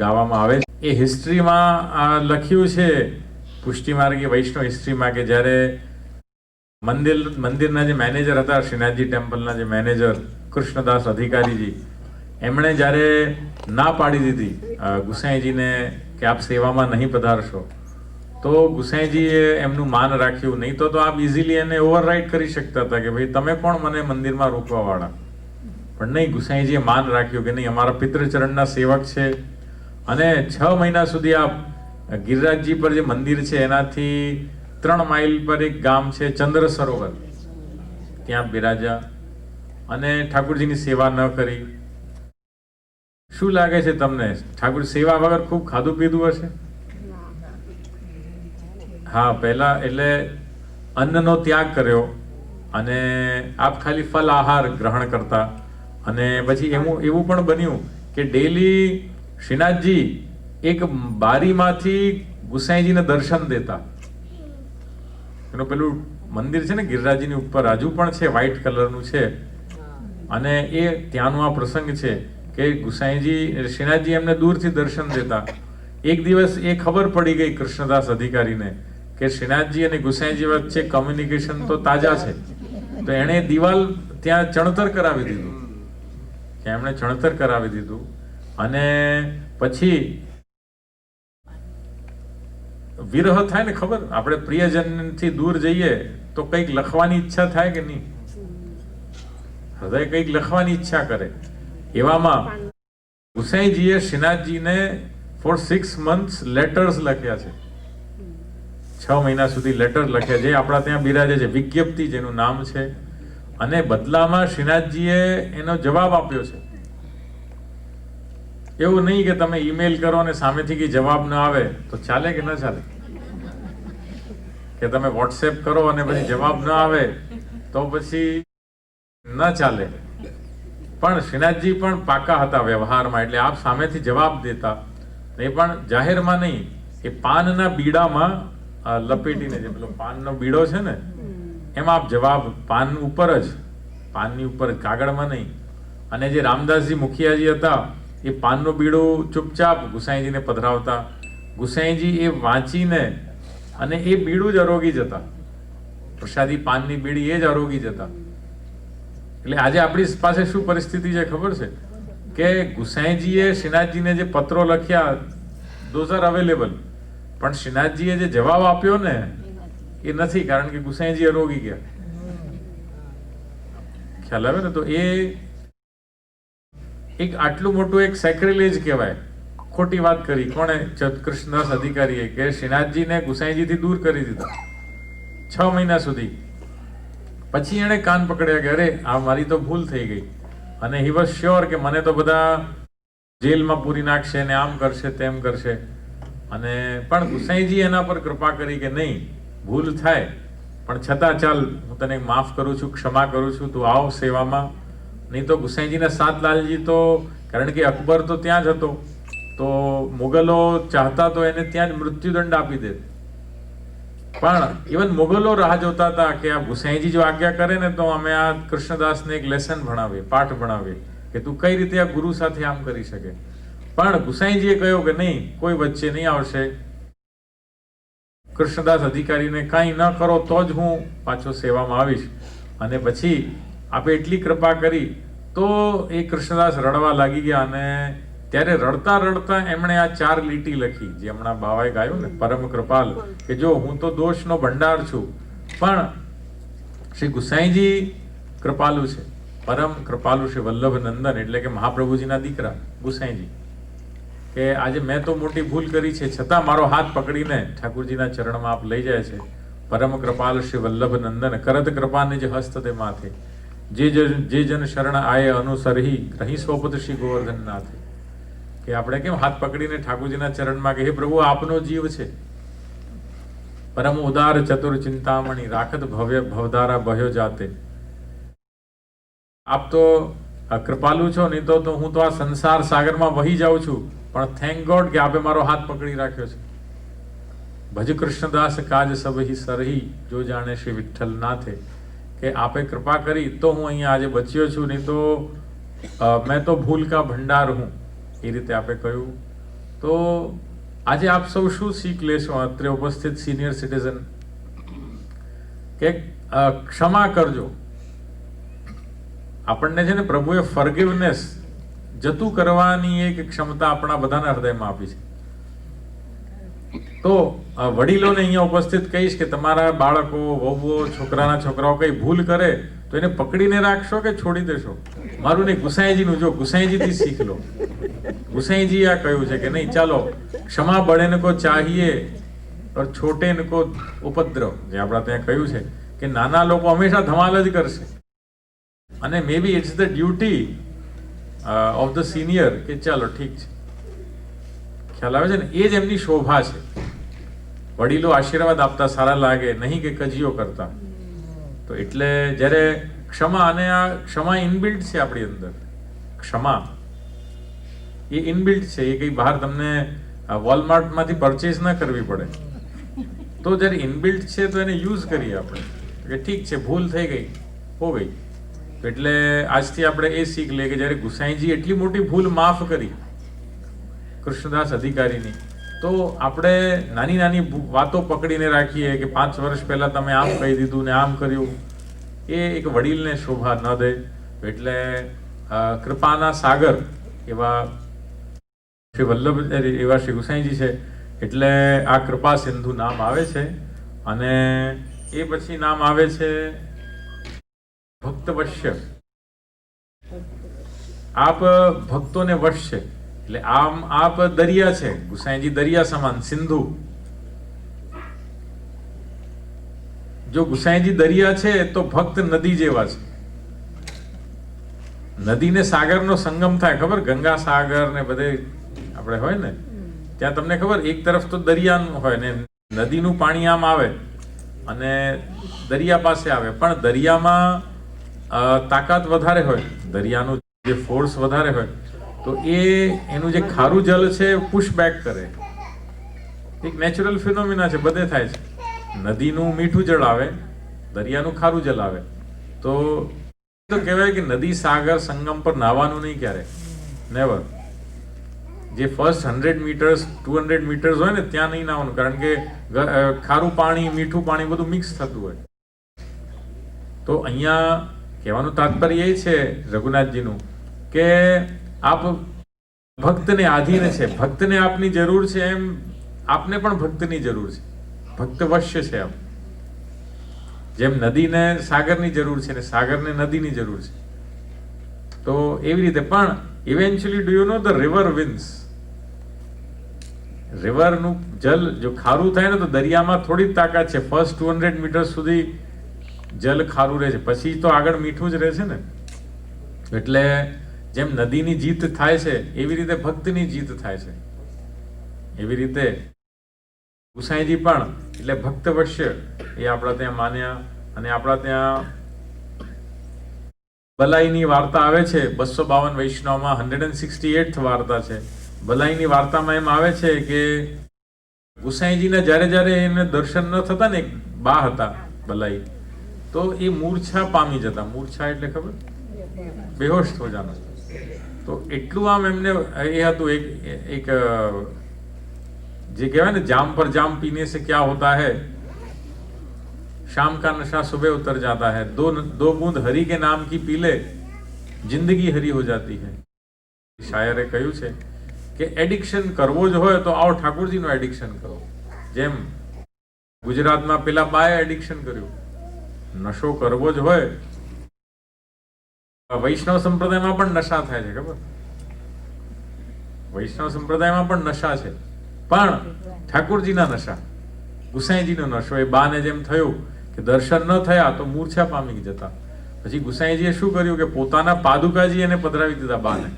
ગાવામાં આવે છે. એ હિસ્ટ્રીમાં લખ્યું છે, પુષ્ટિમાર્ગી વૈષ્ણવ હિસ્ટ્રીમાં, કે જ્યારે મંદિરના જે મેનેજર હતા, શ્રીનાથજી ટેમ્પલના જે મેનેજર કૃષ્ણદાસ અધિકારીજી, એમણે જ્યારે ના પાડી દીધી ગુસાઈજીને કે આપ સેવામાં નહીં પધારશો, તો ગુસાઈજીએ એમનું માન રાખ્યું. નહીં તો આપ ઇઝીલી એને ઓવરરાઇડ કરી શકતા હતા કે ભાઈ તમે કોણ મને મંદિરમાં રોકવા વાળા. પણ નહીં, ગુસાઈજીએ માન રાખ્યું કે નહીં, અમારા પિતૃચરણના સેવક છે. અને 6 મહિના સુધી આપ ગિરિરાજજી પર જે મંદિર છે એનાથી 3 માઇલ પર એક ગામ છે ચંદ્ર સરોવર, ત્યાં બિરાજ્યા અને ઠાકુરજીની સેવા ન કરી. શું લાગે છે તમને, ઠાકુર સેવા વગર ખૂબ ખાધું પીધું હશે? હા, પહેલા એટલે અન્નનો ત્યાગ કર્યો અને આપ ખાલી ફલ આહાર ગ્રહણ કરતા. અને પછી એવું પણ બન્યું કે ડેલી શ્રીનાથજી એક બારીમાંથી ગુસાઈજીને દર્શન દેતા. એનું પેલું મંદિર છે ને ગિરિરાજજીની ઉપર, હજુ પણ છે, વ્હાઈટ કલરનું છે. અને એ ત્યાંનો આ પ્રસંગ છે કે ગુસાઈજી શ્રીનાથજી એમને દૂરથી દર્શન દેતા. એક દિવસ એ ખબર પડી ગઈ કૃષ્ણદાસ અધિકારીને કે શ્રીનાથજી અને ગુસાઈજી વચ્ચે કમ્યુનિકેશન તો તાજા છે. તો એણે દિવાલ ત્યાં ચણતર કરાવી દીધું, કે એમણે ચણતર કરાવી દીધું. અને પછી વિરહ થાય ને, ખબર, આપણે પ્રિયજનથી દૂર જઈએ તો કંઈક લખવાની ઈચ્છા થાય કે નહીં? હૃદય કંઈક લખવાની ઈચ્છા કરે. એવામાં ગુસાઈજીએ શ્રીનાથજીને ફોર 6 months લેટર્સ લખ્યા છે. 6 મહિના સુધી લેટર લખ્યા, જે આપણા ત્યાં બિરાજે છે, વિજ્ઞપ્તિ જેનું નામ છે. અને બદલામાં શ્રીનાથજીએ એનો જવાબ આપ્યો છે. એવું નહીં કે તમે ઈમેલ કરો અને સામેથી કે જવાબ ન આવે તો ચાલે કે ન ચાલે, કે તમે વોટ્સએપ કરો અને પછી જવાબ ન આવે તો પછી ન ચાલે. પણ શ્રીનાથજી પણ પાકા હતા વ્યવહારમાં, એટલે આપ સામેથી જવાબ દેતા. એ પણ જાહેરમાં નહીં, એ પાનના બીડામાં લપેટીને, જે પેલો પાનનો બીડો છે ને એમાં આપ જવાબ, પાન ઉપર જ, પાનની ઉપર, કાગળમાં નહીં. અને જે રામદાસજી મુખિયાજી હતા, એ પાનનો બીડો ચૂપચાપ ગુસાઈજીને પધરાવતા. ગુસાઈજી એ વાંચીને અને એ બીડું જ અરોગી જતા, પ્રસાદી પાનની બીડી એ જ અરોગી જતા. એટલે આજે આપણી પાસે શું પરિસ્થિતિ છે ખબર છે કે ગુસાઈજીએ શ્રીનાથજીને જે પત્રો લખ્યા, ધોઝ આર અવેલેબલ, પણ શ્રીનાથજીએ જે જવાબ આપ્યો ને એ નથી, કારણ કે ગુસાઈજી અરોગી ગયા. ખ્યાલ આવે ને? તો એ એક આટલું મોટું એક સેક્રેલેજ કહેવાય. ખોટી વાત કરી કોણે? કૃષ્ણદાસ અધિકારીએ, કે શ્રીનાથજીને ગુસાઈજીથી દૂર કરી દીધા 6 મહિના સુધી. પછી એણે કાન પકડ્યા કે અરે આ મારી તો ભૂલ થઈ ગઈ. અને હી વોઝ શ્યોર કે મને તો બધા જેલમાં પૂરી નાખશે ને આમ કરશે તેમ કરશે. અને પણ ગુસાઈજી એના પર કૃપા કરી કે નહીં, ભૂલ થાય પણ છતાં ચાલ, હું તને માફ કરું છું, ક્ષમા કરું છું, તું આવ સેવામાં. નહીં તો ગુસાઈજીના સાતલાલજી તો, કારણ કે અકબર તો ત્યાં જ હતો, તો મુગલો ચાહતા તો એને ત્યાં જ મૃત્યુદંડ આપી દે. પણ ઇવન મુગલો રાહ જોતા હતા કે આ ગુસાઈજી જો આજ્ઞા કરે ને તો અમે આ કૃષ્ણદાસને એક લેસન ભણાવીએ, પાઠ ભણાવીએ કે તું કઈ રીતે આ ગુરુ સાથે આમ કરી શકે. પણ ગુસાઈજીએ કહ્યું કે નહીં, કોઈ વચ્ચે નહીં આવશે. કૃષ્ણદાસ અધિકારીને કાંઈ ન કરો તો જ હું પાછો સેવામાં આવીશ. અને પછી આપે એટલી કૃપા કરી તો એ કૃષ્ણદાસ રડવા લાગી ગયા. અને ત્યારે રડતા રડતા એમણે આ 4 લીટી લખી, જે હમણાં બાવાએ ગાયું ને, પરમ કૃપાલ, કે જો હું તો દોષનો ભંડાર છું, પણ શ્રી ગુસાઈજી કૃપાલુ છે, પરમ કૃપાલુ શ્રી વલ્લભ નંદન, એટલે કે મહાપ્રભુજીના દીકરા ગુસાઈજી, કે આજે મેં તો મોટી ભૂલ કરી છે, છતાં મારો હાથ પકડીને ઠાકુરજીના ચરણમાં આપ લઈ જાય છે. પરમ કૃપાલ શ્રી વલ્લભ નંદન, કરત કૃપાને જે હસ્ત તે માથે, જે જન શરણ આયે અનુસરહી, રહી સોપત શ્રી ગોવર્ધન નાથે. કે આપણે કેમ હાથ પકડીને ઠાકુરજીના ચરણમાં કે હે પ્રભુ આપનો જીવ છે, પરમ ઉદાર ચતુર ચિંતામણી, રાખત ભવ્ય ભવધારા બહ્યો જાતે. આપ તો કૃપાલુ છો, નહીં તો હું તો આ સંસાર સાગરમાં વહી જાઉં છું. પણ થેન્ક ગોડ કે આપે મારો હાથ પકડી રાખ્યો છે. ભજ કૃષ્ણદાસ કાજ સબહી સરહી, જો જાણે શ્રી વિઠ્ઠલ નાથે. કે આપે કૃપા કરી તો હું અહીંયા આજે બચ્યો છું, નહીં તો મેં તો ભૂલ કા ભંડાર હું. એ રીતે આપે કહ્યું. તો આજે આપ સૌ શું શીખ લેશો અત્રે ઉપસ્થિત સિનિયર સિટીઝન? કે ક્ષમા કરજો. આપણને છે ને પ્રભુએ ફોરગિવનેસ જતું કરવાની એક ક્ષમતા આપણા બધાના હૃદયમાં આપી છે. તો વડીલોને અહીંયા ઉપસ્થિત કહીશ કે તમારા બાળકો, વહુઓ, છોકરાના છોકરાઓ કઈ ભૂલ કરે તો એને પકડીને રાખશો કે છોડી દેશો? મારું નહીં, ગુસાઈજીનું. જો ગુસાઈજીથી શીખ લો. ગુસાઈજી આ કહ્યું છે કે નહીં, ચાલો ક્ષમા બળે કો ચાહીએ और छोटे को उपद्रव. જે આપણા ત્યાં કહ્યું છે કે નાના લોકો હંમેશા ધમાલ જ કરશે, અને maybe it's the duty of the senior કે ચાલો ઠીક છે. ખ્યાલ આવે છે ને? એ જ એમની શોભા છે. વડીલો આશીર્વાદ આપતા સારા લાગે, નહીં કે કજીઓ કરતા. તો એટલે જ્યારે ક્ષમા, અને આ ક્ષમા ઇનબિલ્ટ છે આપણી અંદર. ક્ષમા એ ઇનબિલ્ટ છે. એ કઈ બહાર તમને વોલમાર્ટમાંથી પરચેઝ ના કરવી પડે. તો જ્યારે ઇનબિલ્ટ છે તો એને યુઝ કરીએ આપણે કે ઠીક છે, ભૂલ થઈ ગઈ, હો ગઈ. એટલે આજથી આપણે એ શીખ લઈએ કે જ્યારે ગુસાઈજી એટલી મોટી ભૂલ માફ કરી કૃષ્ણદાસ અધિકારીની, તો આપણે નાની નાની વાતો પકડીને રાખીએ કે 5 વર્ષ પહેલા તમે આમ કહી દીધું ને આમ કર્યું. એ એક વડીલને શોભા ન દે. એટલે કૃપાના સાગર એવા શ્રી વલ્લભ એવા શ્રી ગુસાઈજી છે. એટલે આ કૃપા સિંધુ નામ આવે છે. અને એ પછી નામ આવે છે ભક્તવશ્ય. આપ ભક્તોને વશ છે. એટલે આમ આપ દરિયા છે. ગુસાઈજી દરિયા સમાન, સિંધુ. જો ગુસાઈજી દરિયા છે તો ભક્ત નદી જેવા છે. નદી ને સાગરનો સંગમ થાય, ખબર? ગંગા સાગર ને બધે આપણે હોય ને, ત્યાં તમને ખબર એક તરફ તો દરિયાનું હોય ને નદીનું પાણી આમ આવે અને દરિયા પાસે આવે. પણ દરિયામાં તાકાત વધારે હોય, દરિયાનું જે ફોર્સ વધારે હોય, તો એ એનું જે ખારું જલ છે પુશ બેક કરે. એક નેચરલ ફિનોમિના છે, બધે થાય છે. નદીનું મીઠું જળ આવે, દરિયાનું ખારું જલ આવે. તો કહેવાય કે નદી સાગર સંગમ પર નાહવાનું નહીં ક્યારે, નેવર. જે ફર્સ્ટ 100 મીટર્સ 200 મીટર્સ હોય ને ત્યાં નહીં નાહવાનું, કારણ કે ખારું પાણી, મીઠું પાણી બધું મિક્સ થતું હોય. તો અહીંયા કહેવાનું તાત્પર્ય એ છે રઘુનાથજીનું કે આપ ભક્તને આધીન છે, ભક્તને આપની જરૂર છે, એમ આપને પણ ભક્તની જરૂર છે. ભક્તવશ્ય છે આપ. જેમ નદીને સાગરની જરૂર છે ને સાગરને નદીની જરૂર છે, તો એવી રીતે પણ eventually do you know the river wins. રિવરનું જલ જો ખારું થાય ને તો દરિયામાં થોડી તાકાત છે. ફર્સ્ટ 200 મીટર સુધી જલ ખારું રહે છે, પછી તો આગળ મીઠું જ રહે છે ને. એટલે જેમ નદીની જીત થાય છે એવી રીતે ભક્તની જીત થાય છે. એવી રીતે ગુસાઈજી પણ એટલે ભક્તવશ્ય એ આપણા ત્યાં માન્યા. અને આપણા ત્યાં બલાઈની વાર્તા આવે છે 252 વૈષ્ણવમાં 168th વાર્તા છે. બલાઈની વાર્તામાં એમ આવે છે કે ગુસાઈજીને જ્યારે જ્યારે એને દર્શન ન થતા ને, એક બા હતા બલાઈ, તો એ મૂર્છા પામી જતા. મૂર્છા એટલે ખબર? બેહોશ થો જાના. તો એટલું આમ એમને એ હતું. એક જે કહેવાય ને, જામ પર જામ પીને से क्या होता है, शाम का नशा सुबह उतर जाता है, दो बूंद हरि के नाम की पी ले, जिंदगी हरी हो जाती है. શાયરે કહ્યું છે કે એડિક્શન કરવો જ હોય તો આવો ઠાકોરજીનું એડિક્શન કરો. જેમ ગુજરાતમાં પેલા બાએ એડિક્શન કર્યું. નશો કરવો જ હોય. વૈષ્ણવ સંપ્રદાયમાં પણ નશા થાય છે, ખબર? વૈષ્ણવ સંપ્રદાયમાં પણ નશા છે, પણ ઠાકોરજીના નશા, ગુસાઈજીનો નશો. એ બાને જેમ થયું કે દર્શન ન થયા તો મૂર્છા પામી જતા. પછી ગુસાઈજીએ શું કર્યું કે પોતાના પાદુકાજી એને પધરાવી દીધા બાને,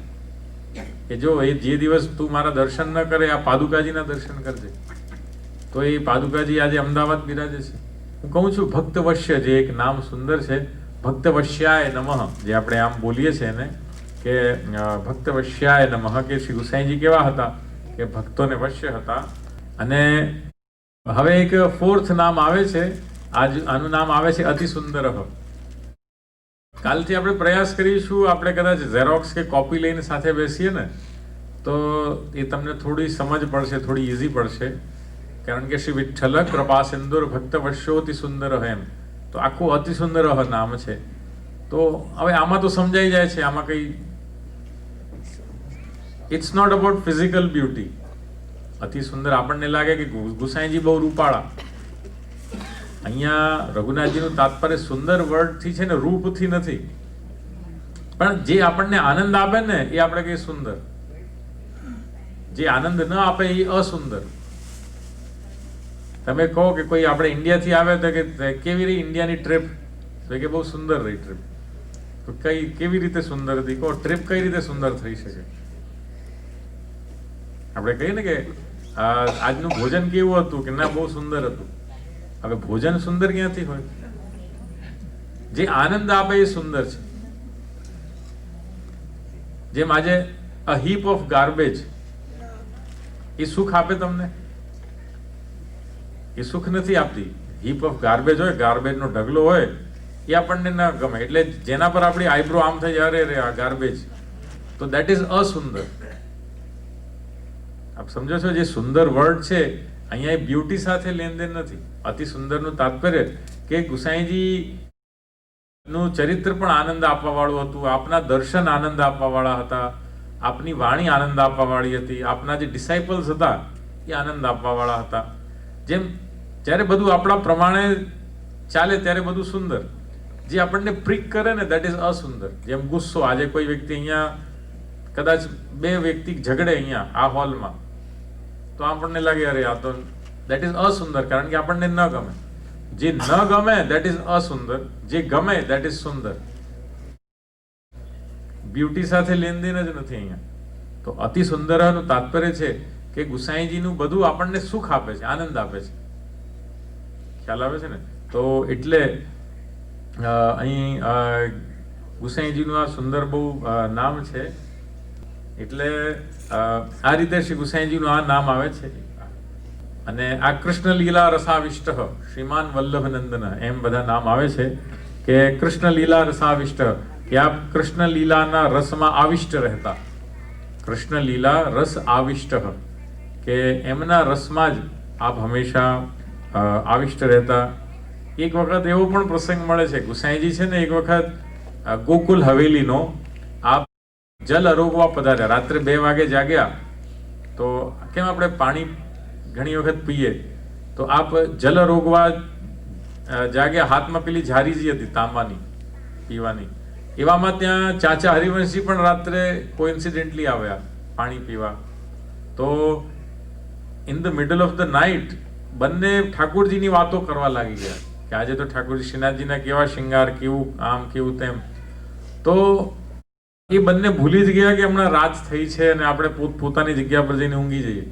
કે જો એ જે દિવસ તું મારા દર્શન ન કરે, આ પાદુકાજીના દર્શન કરજે. તો એ પાદુકાજી આજે અમદાવાદ બિરાજે છે. હું કહું છું ભક્તવશ્ય, જે એક નામ સુંદર છે, ભક્તવશ્યાય નમઃ, જે આપણે આમ બોલીએ છીએ એને કે ભક્તવશ્યાય નમઃ, કે શ્રી ગુસાઈજી કેવા હતા કે ભક્તોને વશ્ય હતા. અને હવે એક 4th નામ આવે છે. આનું નામ આવે છે અતિ સુંદર. કાલથી આપણે પ્રયાસ કરીશું, આપણે કદાચ ઝેરોક્સ કે કોપી લઈને સાથે બેસીએ ને તો એ તમને થોડી સમજ પડશે, થોડી ઇઝી પડશે, કારણ કે શ્રી વિઠ્ઠલ કૃપા સિંદુર ભક્ત વશ્યોતિ સુંદર એમ, તો આખું અતિ સુંદર નામ છે. તો હવે આમાં તો સમજાઈ જાય છે, આમાં કઈ it's not about physical beauty. અતિ સુંદર આપણને લાગે કે ગુસાઈજી બહુ રૂપાળા. અહીંયા રઘુનાથજીનું તાત્પર્ય સુંદર વર્ડથી છે ને, રૂપથી નથી, પણ જે આપણને આનંદ આપે ને એ આપણે કહીએ સુંદર, જે આનંદ ન આપે એ અસુંદર. તમે કહો કે કોઈ આપણે ઇન્ડિયાથી આવે તો કે કેવી રહી ઇન્ડિયાની ટ્રીપ, તો કે બહુ સુંદર રહી ટ્રીપ. તો કેવી રીતે સુંદર હતી? કહો ટ્રીપ કઈ રીતે સુંદર થઈ શકે? આપણે કહીએ ને કે આજનું ભોજન કેવું હતું, કે ના બહુ સુંદર હતું. હવે ભોજન સુંદર ક્યાંથી હોય? જે આનંદ આપે એ સુંદર છે. જેમ આજે અ હીપ ઓફ ગાર્બેજ, એ સુખ આપે તમને? એ સુખ નથી આપતી. હીપ ઓફ ગાર્બેજ હોય, ગાર્બેજનો ઢગલો હોય, એ આપણને ન ગમે. એટલે જેના પર આપણી આઈબ્રો આમ થઈ જાય, અરે આ ગાર્બેજ, તો દેટ ઇઝ અસુંદર. આપ સમજો છો? જે સુંદર વર્ડ છે અહીંયા એ બ્યુટી સાથે લેનદેન નથી. અતિ સુંદરનું તાત્પર્ય કે ગુસાઈજી નું ચરિત્ર પણ આનંદ આપવા વાળું હતું, આપના દર્શન આનંદ આપવા વાળા હતા, આપની વાણી આનંદ આપવા વાળી હતી, આપના જે ડિસાઇપલ્સ હતા એ આનંદ આપવા વાળા હતા. જેમ જ્યારે બધું આપણા પ્રમાણે ચાલે ત્યારે બધું સુંદર, જે આપણને પ્રિક કરે ને દેટ ઇઝ અસુંદર. જેમ ગુસ્સો, આજે કોઈ વ્યક્તિ અહીંયા કદાચ બે વ્યક્તિ ઝઘડે અહીંયા આ હોલમાં, તો આપણને લાગે અરે આ તો દેટ ઇઝ અસુંદર, કારણ કે આપણને ન ગમે. જે ન ગમે દેટ ઇઝ અસુંદર, જે ગમે દેટ ઇઝ સુંદર. બ્યુટી સાથે લેનદેન જ નથી અહીંયા. તો અતિ સુંદરનું તાત્પર્ય છે કે ગુસાઈજીનું બધું આપણને સુખ આપે છે, આનંદ આપે છે. ખ્યાલ આવે છે ને? તો એટલે અહીં ગુસાઈજીનું આ સુંદર બહુ નામ છે. એટલે આ રીતે શ્રી ગુસાઈજીનું આ નામ આવે છે. અને આ કૃષ્ણ લીલા રસાવિષ્ટ શ્રીમાન વલ્લભ નંદન, એમ બધા નામ આવે છે. કે કૃષ્ણ લીલા રસાવિષ્ટ, કે આપ કૃષ્ણ લીલાના રસમાં આવિષ્ટ રહેતા. કૃષ્ણ લીલા રસ આવિષ્ટ, કે એમના રસમાં જ આપ હંમેશા આવિષ્ટ રહેતા. એક વખત એવો પણ પ્રસંગ મળે છે, ગુસાઈજી છે ને એક વખત ગોકુલ હવેલીનો આપ જલ અરોગવા પધાર્યા. રાત્રે 2 વાગે જાગ્યા, તો કેમ આપણે પાણી ઘણી વખત પીએ, તો આપ જલ અરોગવા જાગ્યા. હાથમાં પેલી ઝારીજી હતી તાંબાની પીવાની. એવામાં ત્યાં ચાચા હરિવંશજી પણ રાત્રે કોઇન્સિડેન્ટલી આવ્યા પાણી પીવા. તો in the middle of the night બંને ઠાકોરજીની વાતો કરવા લાગી ગયા કે આજે તો ઠાકોરજી શ્રીનાથજીના કેવા શિંગાર, કેવું આમ કેવું તેમ. તો એ બંને ભૂલી જ ગયા કે હમણાં રાત થઈ છે અને આપણે પોતાની જગ્યા પર જઈને ઊંઘી જઈએ.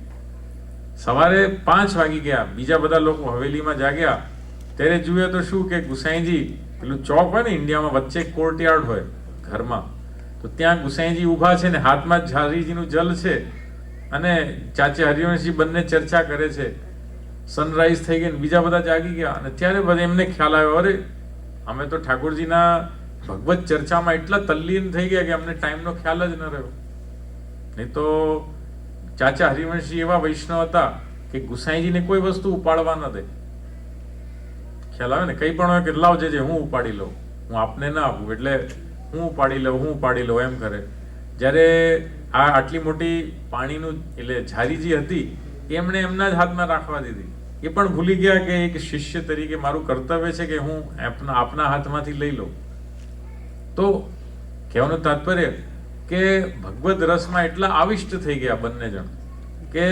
સવારે 5 વાગી ગયા, બીજા બધા લોકો હવેલીમાં જાગ્યા. ત્યારે જુએ તો શું કે ગુસાઈજી, પેલું ચોક હોય ને ઇન્ડિયામાં, વચ્ચે કોર્ટયાર્ડ હોય ઘરમાં, તો ત્યાં ગુસાઈજી ઊભા છે ને હાથમાં ઝારીજીનું જલ છે, અને ચાચે હરિવંશજી બંને ચર્ચા કરે છે. સનરાઈઝ થઈ ગઈ, બીજા બધા જાગી ગયા. અને ત્યારે બધા એમને ખ્યાલ આવ્યો, અરે અમે તો ઠાકોરજીના ભગવત ચર્ચામાં એટલા તલ્લીન થઈ ગયા કે અમને ટાઈમનો ખ્યાલ જ ન રહ્યો. નહીં તો ચાચા હરિવંશજી એવા વૈષ્ણવ હતા કે ગુસાઈજીને કોઈ વસ્તુ ઉપાડવા ન દે. ખ્યાલ આવે ને? કંઈ પણ હોય કે લાવજે, જે હું ઉપાડી લઉં, હું આપને ના આપું, એટલે હું ઉપાડી લઉં એમ કરે. જ્યારે આ આટલી મોટી પાણીનું એટલે ઝારીજી હતી, એમણે એમના જ હાથમાં રાખવા દીધી. એ પણ ભૂલી ગયા કે એક શિષ્ય તરીકે મારું કર્તવ્ય છે કે હું આપના હાથમાંથી લઈ લઉં. તો કહેવાનું તાત્પર્ય કે ભગવદ રસમાં એટલા આવિષ્ટ થઈ ગયા બંને જણ કે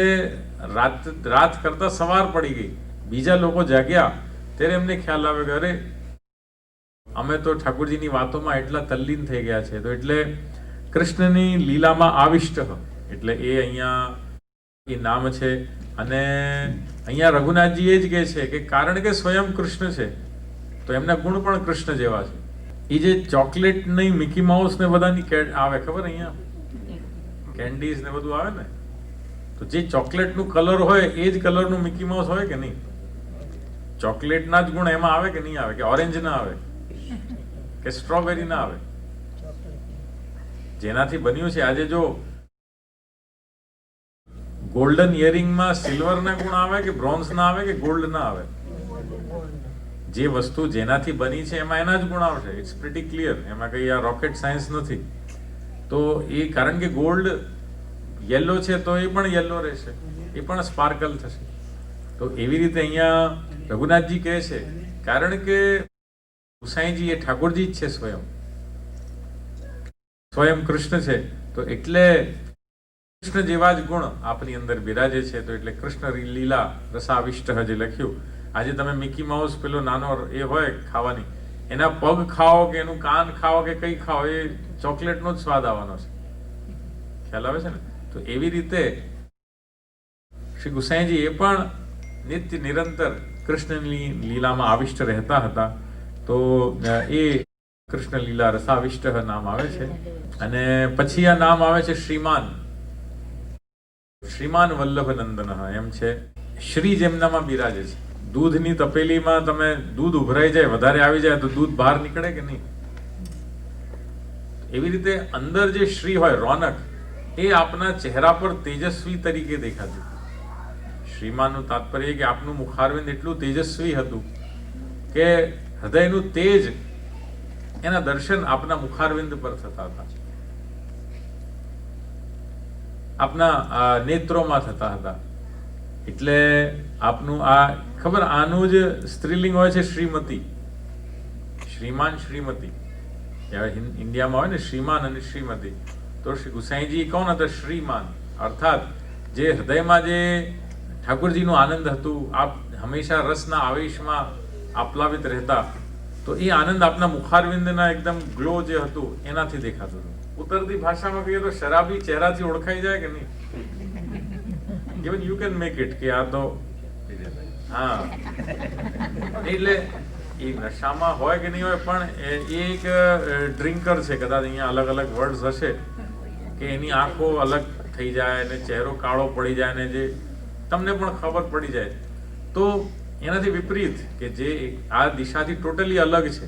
રાત કરતા સવાર પડી ગઈ. બીજા લોકો જાગ્યા ત્યારે એમને ખ્યાલ આવે કે અરે અમે તો ઠાકોરજીની વાતોમાં એટલા તલ્લીન થઈ ગયા છે. તો એટલે કૃષ્ણની લીલામાં આવિષ્ટ, એટલે એ અહીંયા એ નામ છે. અને અહીંયા રઘુનાથજી એ જ કહે છે કે કારણ કે સ્વયં કૃષ્ણ છે તો એમના ગુણ પણ કૃષ્ણ જેવા છે. એ જે ચોકલેટ નહીં, મિકી માઉસ ને બધાની આવે ખબર, અહીંયા કેન્ડીઝ ને બધું આવે ને, તો જે ચોકલેટનું કલર હોય એ જ કલરનું મિકી માઉસ હોય કે નહીં? ચોકલેટના જ ગુણ એમાં આવે કે નહીં આવે? કે ઓરેન્જ ના આવે, કે સ્ટ્રોબેરી ના આવે? જેનાથી બન્યું છે આજે જો ગોલ્ડન ઇયરિંગમાં સિલ્વરના ગુણ આવે કે બ્રોન્ઝ ના આવે કે ગોલ્ડ ના આવે? જે વસ્તુ જેનાથી બની છે એમાં એના જ ગુણ આવશે. It's pretty clear. એમાં કઈ આ રોકેટ સાયન્સ નથી. તો એ કારણ કે ગોલ્ડ યેલો છે તો એ પણ યેલો રહેશે, એ પણ સ્પાર્કલ થશે. તો એવી રીતે અહીંયા રઘુનાથજી કહે છે, કારણ કે ગુસાઈજી એ ઠાકોરજી જ છે, સ્વયં કૃષ્ણ છે. તો એટલે કૃષ્ણ જેવા જ ગુણ આપની અંદર બિરાજે છે. તો એટલે કૃષ્ણ લીલા રસાવિષ્ટ જે લખ્યું. આજે તમે મિકી માઉસ પેલો નાનો એ હોય ખાવાની, એના પગ ખાઓ કે એનું કાન ખાઓ કે કઈ ખાઓ, એ ચોકલેટનો જ સ્વાદ આવવાનો છે. ખ્યાલ આવે છે ને? તો એવી રીતે શ્રી ગુસાઈજી એ પણ નિત્ય નિરંતર કૃષ્ણની લીલામાં આવિષ્ટ રહેતા હતા. તો એ કૃષ્ણ લીલા રસાવિષ્ટ નામ આવે છે. અને પછી આ નામ આવે છે શ્રીમાન. શ્રીમાન વલ્લભ નંદન એમ છે. શ્રી જેમનામાં બિરાજે છે. દૂધની તપેલીમાં તમે દૂધ ઉભરાઈ જાય, વધારે આવી જાય તો દૂધ બહાર નીકળે કે નહીં? એવી રીતે અંદર જે શ્રી હોય, રોનક, એ આપના ચહેરા પર તેજસ્વી તરીકે દેખાતું. શ્રીમાનનું તાત્પર્ય કે આપનું મુખારવિંદ એટલું તેજસ્વી હતું કે હૃદયનું તેજ, એના દર્શન આપના મુખારવિંદ પર થતા હતા, આપના નેત્રોમાં થતા હતા. એટલે આપનું આ ખબર, આનું જ સ્ત્રીલિંગ હોય છે શ્રીમતી. શ્રીમાન શ્રીમતી ઇન્ડિયામાં હોય ને, શ્રીમાન અને શ્રીમતી. તો શ્રી ગુસાઈજી કોણ હતા? શ્રીમાન. અર્થાત જે હૃદયમાં જે ઠાકોરજીનું આનંદ હતું, આપ હંમેશા રસના આવેશમાં આપ્લાવિત રહેતા, તો એ આનંદ આપના મુખારવિંદના એકદમ ગ્લો જે હતું એનાથી દેખાતું હતું. ઉતરતી ભાષામાં કહીએ તો શરાબી ચહેરાથી ઓળખાઈ જાય કે નહીં? Even you can make it કે આ તો હા, એટલે એ નશામાં હોય કે નહીં હોય, પણ એ એક ડ્રિંકર છે. કદાચ અહીંયા અલગ અલગ વર્ડ્સ હશે કે એની આંખો અલગ થઈ જાય ને ચહેરો કાળો પડી જાય ને જે તમને પણ ખબર પડી જાય. તો એનાથી વિપરીત કે જે આ દિશાથી ટોટલી અલગ છે,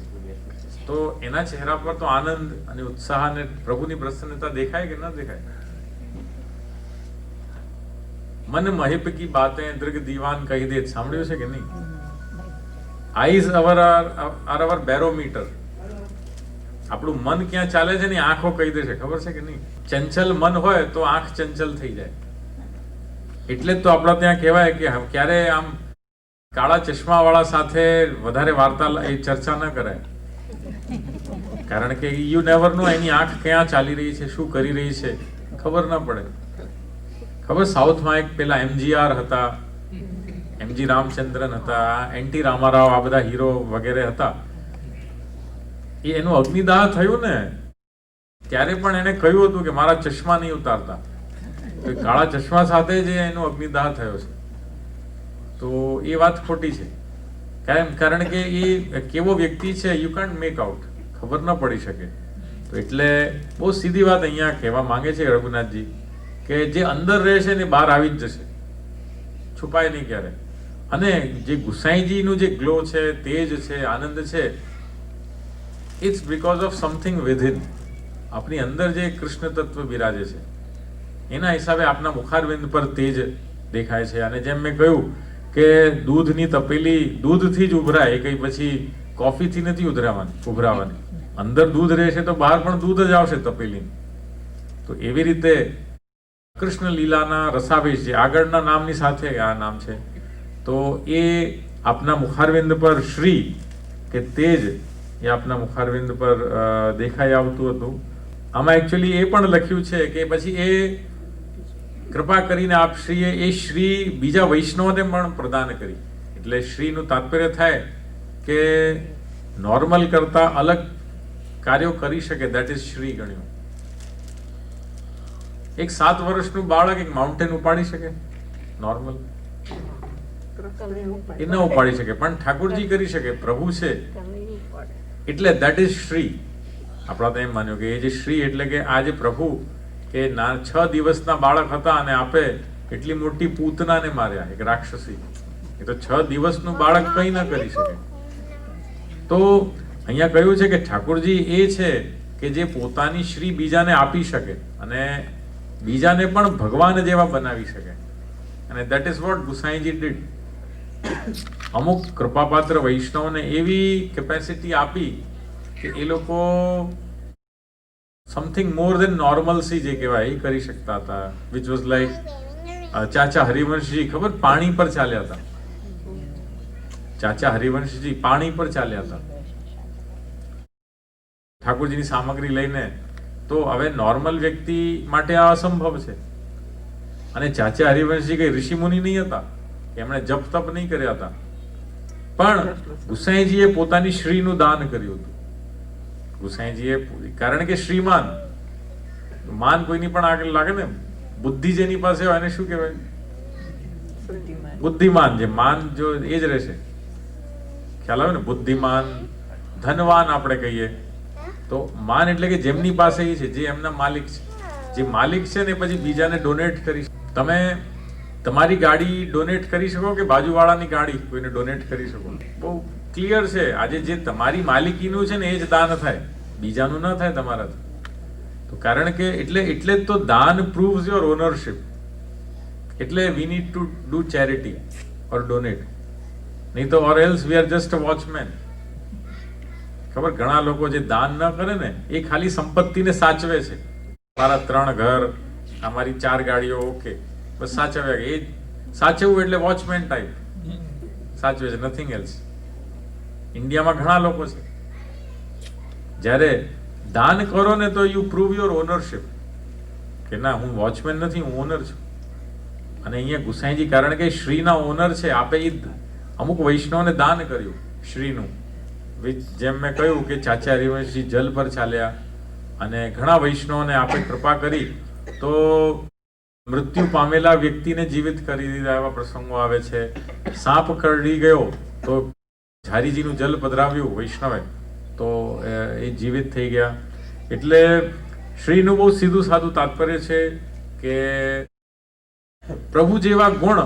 તો એના ચહેરા પર તો આનંદ અને ઉત્સાહ અને પ્રભુની પ્રસન્નતા દેખાય કે ન દેખાય? મન મહિપ કી બાतें દૃગ દીવાન કહી દે, સાંભળ્યું છે કે નહીં? Eyes are our barometer. આપણું મન ક્યાં ચાલે છે ને આંખો કહી દે છે, ખબર છે કે નહીં? ચંચલ મન હોય તો આંખ ચંચલ થઈ જાય. એટલે જ તો આપણા ત્યાં કહેવાય કે ક્યારે આમ કાળા ચશ્મા વાળા સાથે વધારે વાર્તા એ ચર્ચા ન કરાય. કારણ કે યુ નેવર નો એની આંખ ક્યાં ચાલી રહી છે, શું કરી રહી છે, ખબર ન પડે. ખબર, સાઉથમાં એક પેલા MGR હતા, MG રામચંદ્રન હતા, NT રામારાવ, આ બધા હીરો વગેરે હતા. એનું અગ્નિદાહ થયું ને ત્યારે પણ એને કહ્યું હતું કે મારા ચશ્મા નહીં ઉતારતા. તો કાળા ચશ્મા સાથે જ એનો અગ્નિદાહ થયો છે. તો એ વાત ખોટી છે. કારણ કે એ કેવો વ્યક્તિ છે યુ કાન્ટ મેક આઉટ, ખબર ન પડી શકે. તો એટલે બહુ સીધી વાત અહીંયા કહેવા માંગે છે રઘુનાથજી કે જે અંદર રહે છે ને બહાર આવી જ જશે, છુપાય નહીં ક્યારે. અને જે ગુસાઈજીનું જે ગ્લો છે, તેજ છે, આનંદ છે, it's because of something within. આપણી અંદર જે કૃષ્ણ તત્વ બિરાજે છે એના હિસાબે આપના મુખારવિંદ પર તેજ દેખાય છે. અને જેમ મેં કહ્યું કે દૂધની તપેલી દૂધથી જ ઉભરાય, એ કઈ પછી કોફીથી નથી ઉભરાવાની. અંદર દૂધ રહેશે તો બહાર પણ દૂધ જ આવશે તપેલીની. તો એવી રીતે કૃષ્ણ લીલાના રસાવેશ, જે આગળના નામની સાથે આ નામ છે, તો એ આપના મુખારવિંદ પર શ્રી કે તેજ એ આપના મુખારવિંદ પર દેખાઈ આવતું હતું. આમાં એકચ્યુઅલી એ પણ લખ્યું છે કે પછી એ કૃપા કરીને આપ શ્રીએ એ શ્રી બીજા વૈષ્ણવને પણ પ્રદાન કરી. એટલે શ્રીનું તાત્પર્ય થાય કે નોર્મલ કરતા અલગ કાર્યો કરી શકે, દેટ ઇઝ શ્રી ગણ્યું. એક 7 વર્ષનું બાળક એક માઉન્ટેન ઉપાડી શકે નોર્મલ? એ ન ઉપાડી શકે, પણ ઠાકોરજી કરી શકે, પ્રભુ છે. એટલે દેટ ઇઝ શ્રી. આપણા તો એમ માન્યું કે એ જે શ્રી એટલે કે આ જે પ્રભુ કે 6 દિવસના બાળક હતા અને આપે એટલી મોટી પૂતનાને માર્યા, એક રાક્ષસી. એ તો 6 દિવસનું બાળક કંઈ ન કરી શકે. તો અહીંયા કહ્યું છે કે ઠાકોરજી એ છે કે જે પોતાની શ્રી બીજાને આપી શકે અને બીજાને પણ ભગવાન જેવા બનાવી શકે. અને that is what Gusaiji did. અમુક કૃપાપાત્ર વૈષ્ણવને એવી કેપેસિટી આપી કે એ લોકો સમથિંગ મોર દેન નોર્મલસી જે કહેવાય એ કરી શકતા હતા. વિચ વોઝ લાઈક ચાચા હરિવંશજી, ખબર, પાણી પર ચાલ્યા હતા. ચાચા હરિવંશજી પાણી પર ચાલ્યા હતા ઠાકોરજીની સામગ્રી લઈને. તો હવે નોર્મલ વ્યક્તિ માટે આ અસંભવ છે. અને ચાચા હરિવંશજી કઈ ઋષિમુનિ નહીં હતા, એમણે જપ તપ નહીં કર્યા હતા, પણ ગુસાઈજીએ પોતાની શ્રીનું દાન કર્યું હતું. ગુસાઈજીએ, કારણ કે શ્રીમાન, માન કોઈની પણ આગળ લાગે ને, બુદ્ધિ જેની પાસે હોય એને શું કહેવાય? બુદ્ધિમાન. જે માન જો એ જ રહેશે, ખ્યાલ આવે ને, બુદ્ધિમાન, ધનવાન આપણે કહીએ તો માન એટલે કે જેમની પાસે એ છે, જે એમના માલિક છે. જે માલિક છે ને પછી બીજાને ડોનેટ કરી. તમે તમારી ગાડી ડોનેટ કરી શકો કે બાજુવાળાની ગાડી કોઈને ડોનેટ કરી શકો? બહુ ક્લિયર છે. આજે જે તમારી માલિકીનું છે ને એ જ દાન થાય, બીજાનું ન થાય તમારાથી. તો કારણ કે એટલે જ તો દાન પ્રૂવ્સ યોર ઓનરશિપ. એટલે we need to do charity or donate. નહીં તો or else we are just a watchman. ખબર, ઘણા લોકો જે દાન ન કરે ને એ ખાલી સંપત્તિને સાચવે છે. મારા 3 ઘર, અમારી 4 ગાડીઓ, ઓકે, બસ સાચવ્યા. એ સાચવવું એટલે વોચમેન ટાઈપ સાચવે છે, નથિંગ એલ્સ. ઇન્ડિયામાં ઘણા લોકો છે. જ્યારે દાન કરો ને તો યુ પ્રૂવ યોર ઓનરશિપ, કે ના, હું વોચમેન નથી, હું ઓનર છું. અને અહીંયા ગુસાઈજી, કારણ કે શ્રીના ઓનર છે, આપે એ અમુક વૈષ્ણવને દાન કર્યું શ્રીનું. જેમ મેં કહ્યું કે ચાચા હરિવંશજી જલ પર ચાલ્યા, અને ઘણા વૈષ્ણવને આપે કૃપા કરી તો મૃત્યુ પામેલા વ્યક્તિને જીવિત કરી દીધા, એવા પ્રસંગો આવે છે. સાપ કરડી ગયો તો ઝારીજીનું જલ પધરાવ્યું વૈષ્ણવે તો એ જીવિત થઈ ગયા. એટલે શ્રીનું બહુ સીધું સાદું તાત્પર્ય છે કે પ્રભુ જેવા ગુણ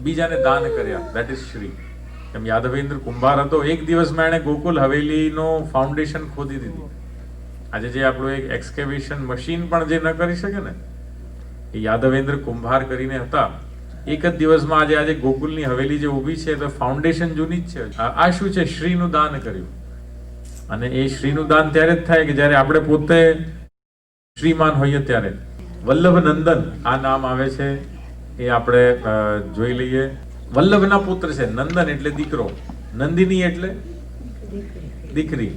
બીજાને દાન કર્યા, દેટ ઇઝ શ્રી. એમ યાદવેન્દ્ર કુંભાર હતો, એક દિવસમાં એણે ગોકુલ હવેલીનો ફાઉન્ડેશન ખોદી દીધી. આજે જે આપણું એક એક્સકેવેશન મશીન પણ જે ન કરી શકે ને, એ યાદવેન્દ્ર કુંભાર કરીને હતા. એક જ દિવસમાં આજે ગોકુલની હવેલી જે ઊભી છે તો ફાઉન્ડેશન જૂની જ છે. આ શું છે? શ્રીનું દાન કર્યું. અને એ શ્રીનું દાન ત્યારે જ થાય કે જ્યારે આપણે પોતે શ્રીમાન હોઈએ ત્યારે. વલ્લભ નંદન આ નામ આવે છે, એ આપણે જોઈ લઈએ. વલ્લભના પુત્ર છે. નંદન એટલે દીકરો, નંદિની એટલે દીકરી.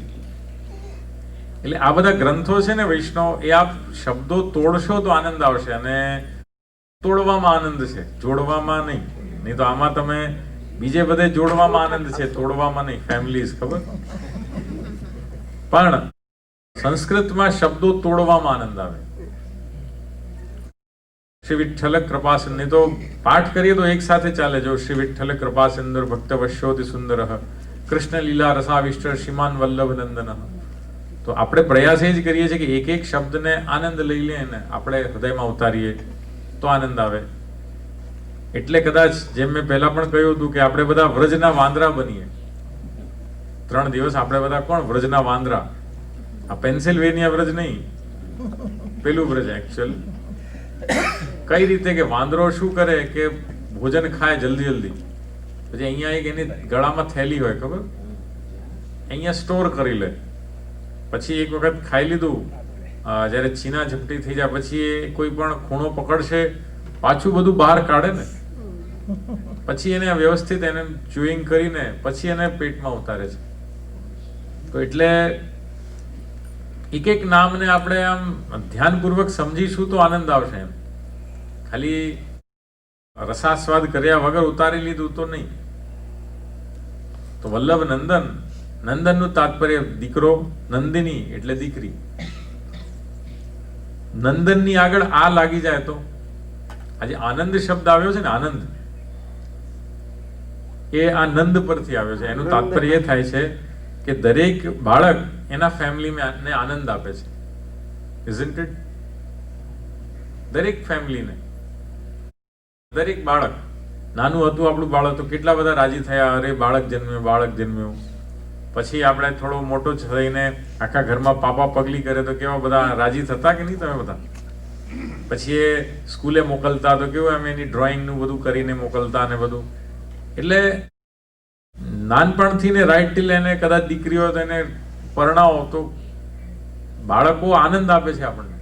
એટલે આ બધા ગ્રંથો છે ને વૈષ્ણવ, એ આપ શબ્દો તોડશો તો આનંદ આવશે. અને તોડવામાં આનંદ છે, જોડવામાં નહીં. નહીં તો આમાં તમે બીજે બધે જોડવામાં આનંદ છે, તોડવામાં નહીં. ફેમિલીઝ, ખબર, પણ સંસ્કૃતમાં શબ્દો તોડવામાં આનંદ આવે. શ્રી વિઠ્ઠલ કૃપાસન, નહીં તો પાઠ કરીએ તો એક સાથે ચાલે. જો શ્રી વિઠ્ઠલ કૃપાસંદર ભક્ત વશ્યોતિ સુંદર કૃષ્ણ લીલા રસાવિષ્ટ શ્રીમાન વલ્લભ નંદન. તો આપણે પ્રયાસ એ જ કરીએ છીએ કે એક એક શબ્દને આનંદ લઈ લઈએ ને આપણે હૃદયમાં ઉતારીએ તો આનંદ આવે. એટલે કદાચ જેમ મેં પહેલા પણ કહ્યું હતું કે આપણે બધા વ્રજના વાંદરા બનીએ. 3 દિવસ આપણે બધા કોણ વ્રજના વાંદરા? આ પેન્સિલ્વેનિયા વ્રજ નહીં, પેલું વ્રજ એકચ્યુઅલ. કઈ રીતે કે વાંદરો શું કરે કે ભોજન ખાય જલ્દી, પછી અહીંયા એક એની ગળામાં થેલી હોય, ખબર, અહીંયા સ્ટોર કરી લે. પછી એક વખત ખાઈ લીધું, જ્યારે છીના ઝપટી થઈ જાય પછી એ કોઈ પણ ખૂણો પકડશે, પાછું બધું બહાર કાઢે ને, પછી એને વ્યવસ્થિત એને ચ્યુઇંગ કરીને પછી એને પેટમાં ઉતારે છે. તો એટલે એક એક નામને આપણે આમ ધ્યાનપૂર્વક સમજીશું તો આનંદ આવશે. એમ ખાલી રસાસ્વાદ કર્યા વગર ઉતારી લીધું તો નહીં. તો વલ્લભ નંદન, નંદનનું તાત્પર્ય દીકરો, નંદિની એટલે દીકરી. નંદનની આગળ આ લાગી જાય તો આજે આનંદ શબ્દ આવ્યો છે ને, આનંદ એ આ નંદ પરથી આવ્યો છે. એનું તાત્પર્ય એ થાય છે કે દરેક બાળક એના ફેમિલીને આનંદ આપે છે. Isn't it? દરેક ફેમિલીને, દરેક બાળક નાનું હતું આપણું બાળક તો કેટલા બધા રાજી થયા, અરે બાળક જન્મ્યું, બાળક જન્મ્યું. પછી આપણે થોડો મોટો થઈને આખા ઘરમાં પાપા પગલી કરે તો કેવા બધા રાજી થતા કે નહીં તમે બધા? પછી એ સ્કૂલે મોકલતા તો કેવું એમ એની ડ્રોઈંગનું બધું કરીને મોકલતા ને બધું. એટલે નાનપણથી ને રાઈટ ટીલ એને કદાચ દીકરી હોય તો એને પરણાવો તો બાળકો આનંદ આપે છે આપણને,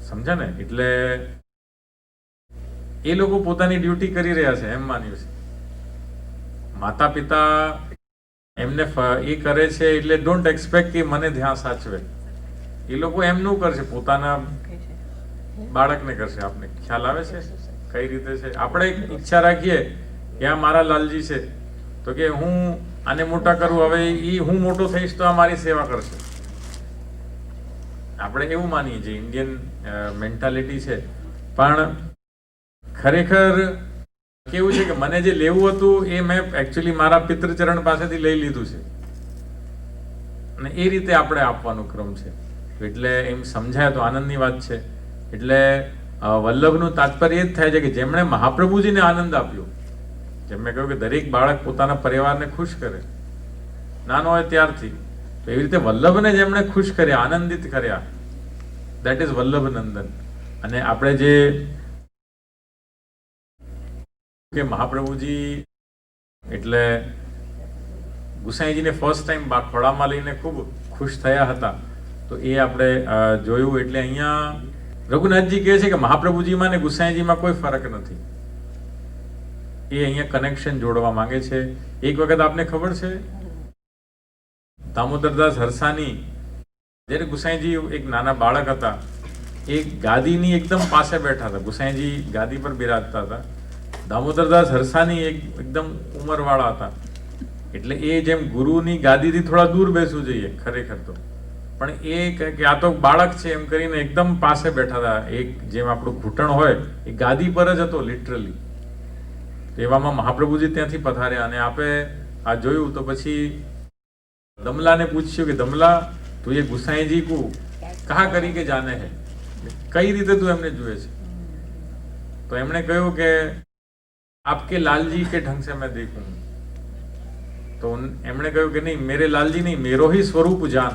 સમજે ને? એટલે એ લોકો પોતાની ડ્યુટી કરી રહ્યા છે એમ માન્યું છે. માતા પિતા એમને એ કરે છે એટલે ડોન્ટ એક્સપેક્ટ કે મને ધ્યાન સાચવે. એ લોકો એમનું કરશે, પોતાના બાળકને કરશે. આપને ખ્યાલ આવે છે કઈ રીતે છે? આપણે ઈચ્છા રાખીએ કે આ મારા લાલજી છે તો કે હું આને મોટા કરું, હવે એ હું મોટો થઈશ તો આ મારી સેવા કરશે. આપણે એવું માનીએ છીએ, ઇન્ડિયન મેન્ટાલિટી છે. પણ ખરેખર કેવું છે કે મને જે લેવું હતું એ મેં એકચ્યુઅલી મારા પિતૃચરણ પાસેથી લઈ લીધું છે અને એ રીતે આપણે આપવાનો ક્રમ છે. એટલે એમ સમજાય તો આનંદની વાત છે. એટલે વલ્લભનું તાત્પર્ય એ જ થાય છે કે જેમણે મહાપ્રભુજીને આનંદ આપ્યો, જેમ મેં કહ્યું કે દરેક બાળક પોતાના પરિવારને ખુશ કરે નાનો હોય ત્યારથી, તો એવી રીતે વલ્લભને જેમણે ખુશ કર્યા, આનંદિત કર્યા, દેટ ઇઝ વલ્લભ નંદન. અને આપણે જે કે મહાપ્રભુજી એટલે ગુસાઈજીને ફર્સ્ટ ટાઈમ ખોળામાં લઈને ખૂબ ખુશ થયા હતા, તો એ આપણે જોયું. એટલે અહીંયા રઘુનાથજી કહે છે કે મહાપ્રભુજીમાં ને ગુસાઈજીમાં કોઈ ફરક નથી. એ અહીંયા કનેક્શન જોડવા માંગે છે. એક વખત આપને ખબર છે દામોદરદાસ હરસાની, જ્યારે ગુસાઈજી એક નાના બાળક હતા, એ ગાદીની એકદમ પાસે બેઠા હતા. ગુસાઈજી ગાદી પર બિરાજતા હતા. દામોદરદાસ હરસાની એકદમ ઉંમરવાળા હતા, એટલે એ જેમ ગુરુની ગાદીથી થોડા દૂર બેસવું જોઈએ ખરેખર તો, પણ એ કે આ તો બાળક છે એમ કરીને એકદમ પાસે બેઠા હતા. એક જેમ આપણું ઘૂંટણ હોય એ ગાદી પર જ હતો લિટરલી. એવામાં મહાપ્રભુજી ત્યાંથી પધાર્યા અને આપે આ જોયું તો પછી દમલાને પૂછ્યું કે દમલા તું એ ગુસાઈજી કો કહા કરી કે જાને હે, કઈ રીતે તું એમને જુએ છે? તો એમણે કહ્યું કે आपके लालजी के ढंग से मैं देखूं. તો એમણે કહ્યું કે નહીં, મેરે લાલજી નહીં, મેરો ही સ્વરૂપ જાન.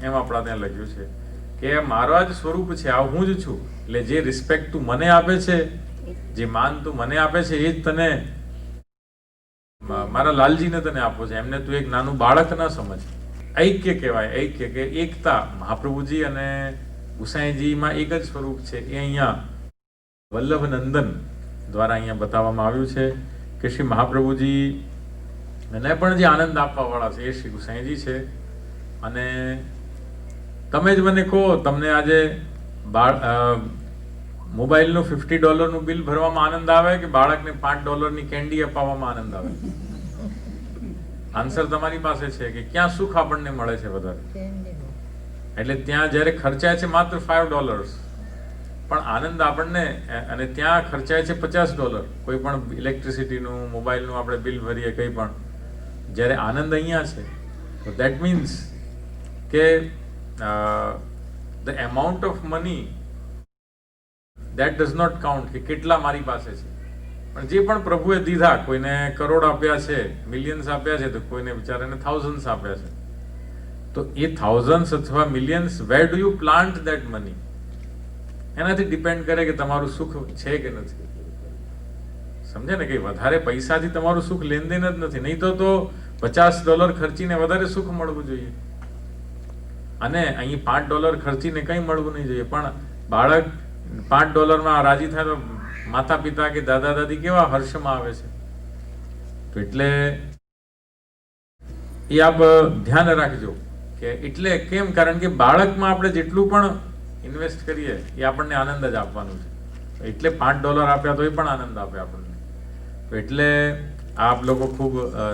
એમ આપણા ત્યાં લખ્યું છે કે મારો જ સ્વરૂપ છે, આ હું જ છું. એટલે જે રિસ્પેક્ટ તું મને આપે છે, જે માન તું મને આપે છે, એ જ તને મારા લાલજીને તને આપો છે. એમને તું એક નાનું બાળક ન સમજ. ઐક્ય કહેવાય, ઐક્ય કે એકતા. મહાપ્રભુજી અને ગુસાઈજીમાં એક જ સ્વરૂપ છે. એ અહીંયા વલ્લભ નંદન દ્વારા અહીંયા બતાવવામાં આવ્યું છે કે શ્રી મહાપ્રભુજી એને પણ જે આનંદ આપવા વાળા છે એ શ્રી ગુસાઈજી છે. અને તમે જ મને કહો, તમને આજે મોબાઈલનું $50 બિલ ભરવામાં આનંદ આવે કે બાળકને $5 કેન્ડી અપાવવામાં આનંદ આવે? આન્સર તમારી પાસે છે કે ક્યાં સુખ આપણને મળે છે વધારે. એટલે ત્યાં જ્યારે ખર્ચાય છે માત્ર $5, પણ આનંદ આપણને, અને ત્યાં ખર્ચાય છે $50. કોઈ પણ ઇલેક્ટ્રિસિટીનું, મોબાઈલનું આપણે બિલ ભરીએ કંઈ પણ, જ્યારે આનંદ અહીંયા છે તો દેટ મીન્સ કે the amount of money that does not count કે કેટલા મારી પાસે છે. પણ જે પણ પ્રભુએ દીધા, કોઈને કરોડ આપ્યા છે, મિલિયન્સ આપ્યા છે, તો કોઈને બિચારાને થાઉઝન્ડ્સ આપ્યા છે. તો એ થાઉઝન્ડ્સ અથવા millions, where do you plant that money, એનાથી ડિપેન્ડ કરે કે તમારું સુખ છે કે નથી. સમજે ને? કે વધારે પૈસાથી તમારું સુખ લેનદેન જ નથી. નહીં તો $50 ખર્ચીને વધારે સુખ મળવું જોઈએ, અને અહીં $5 ખર્ચીને કંઈ મળવું નહીં જોઈએ. પણ બાળક $5 રાજી થાય તો માતા પિતા કે દાદા દાદી કેવા હર્ષમાં આવે છે. તો એટલે એ આપ ધ્યાન રાખજો કે એટલે કેમ, કારણ કે બાળકમાં આપણે જેટલું પણ ઇન્વેસ્ટ કરીએ એ આપણને આનંદ જ આપવાનું છે. એટલે $5 આપ્યા તો એ પણ આનંદ આપે આપણને. તો એટલે આપ લોકો ખૂબ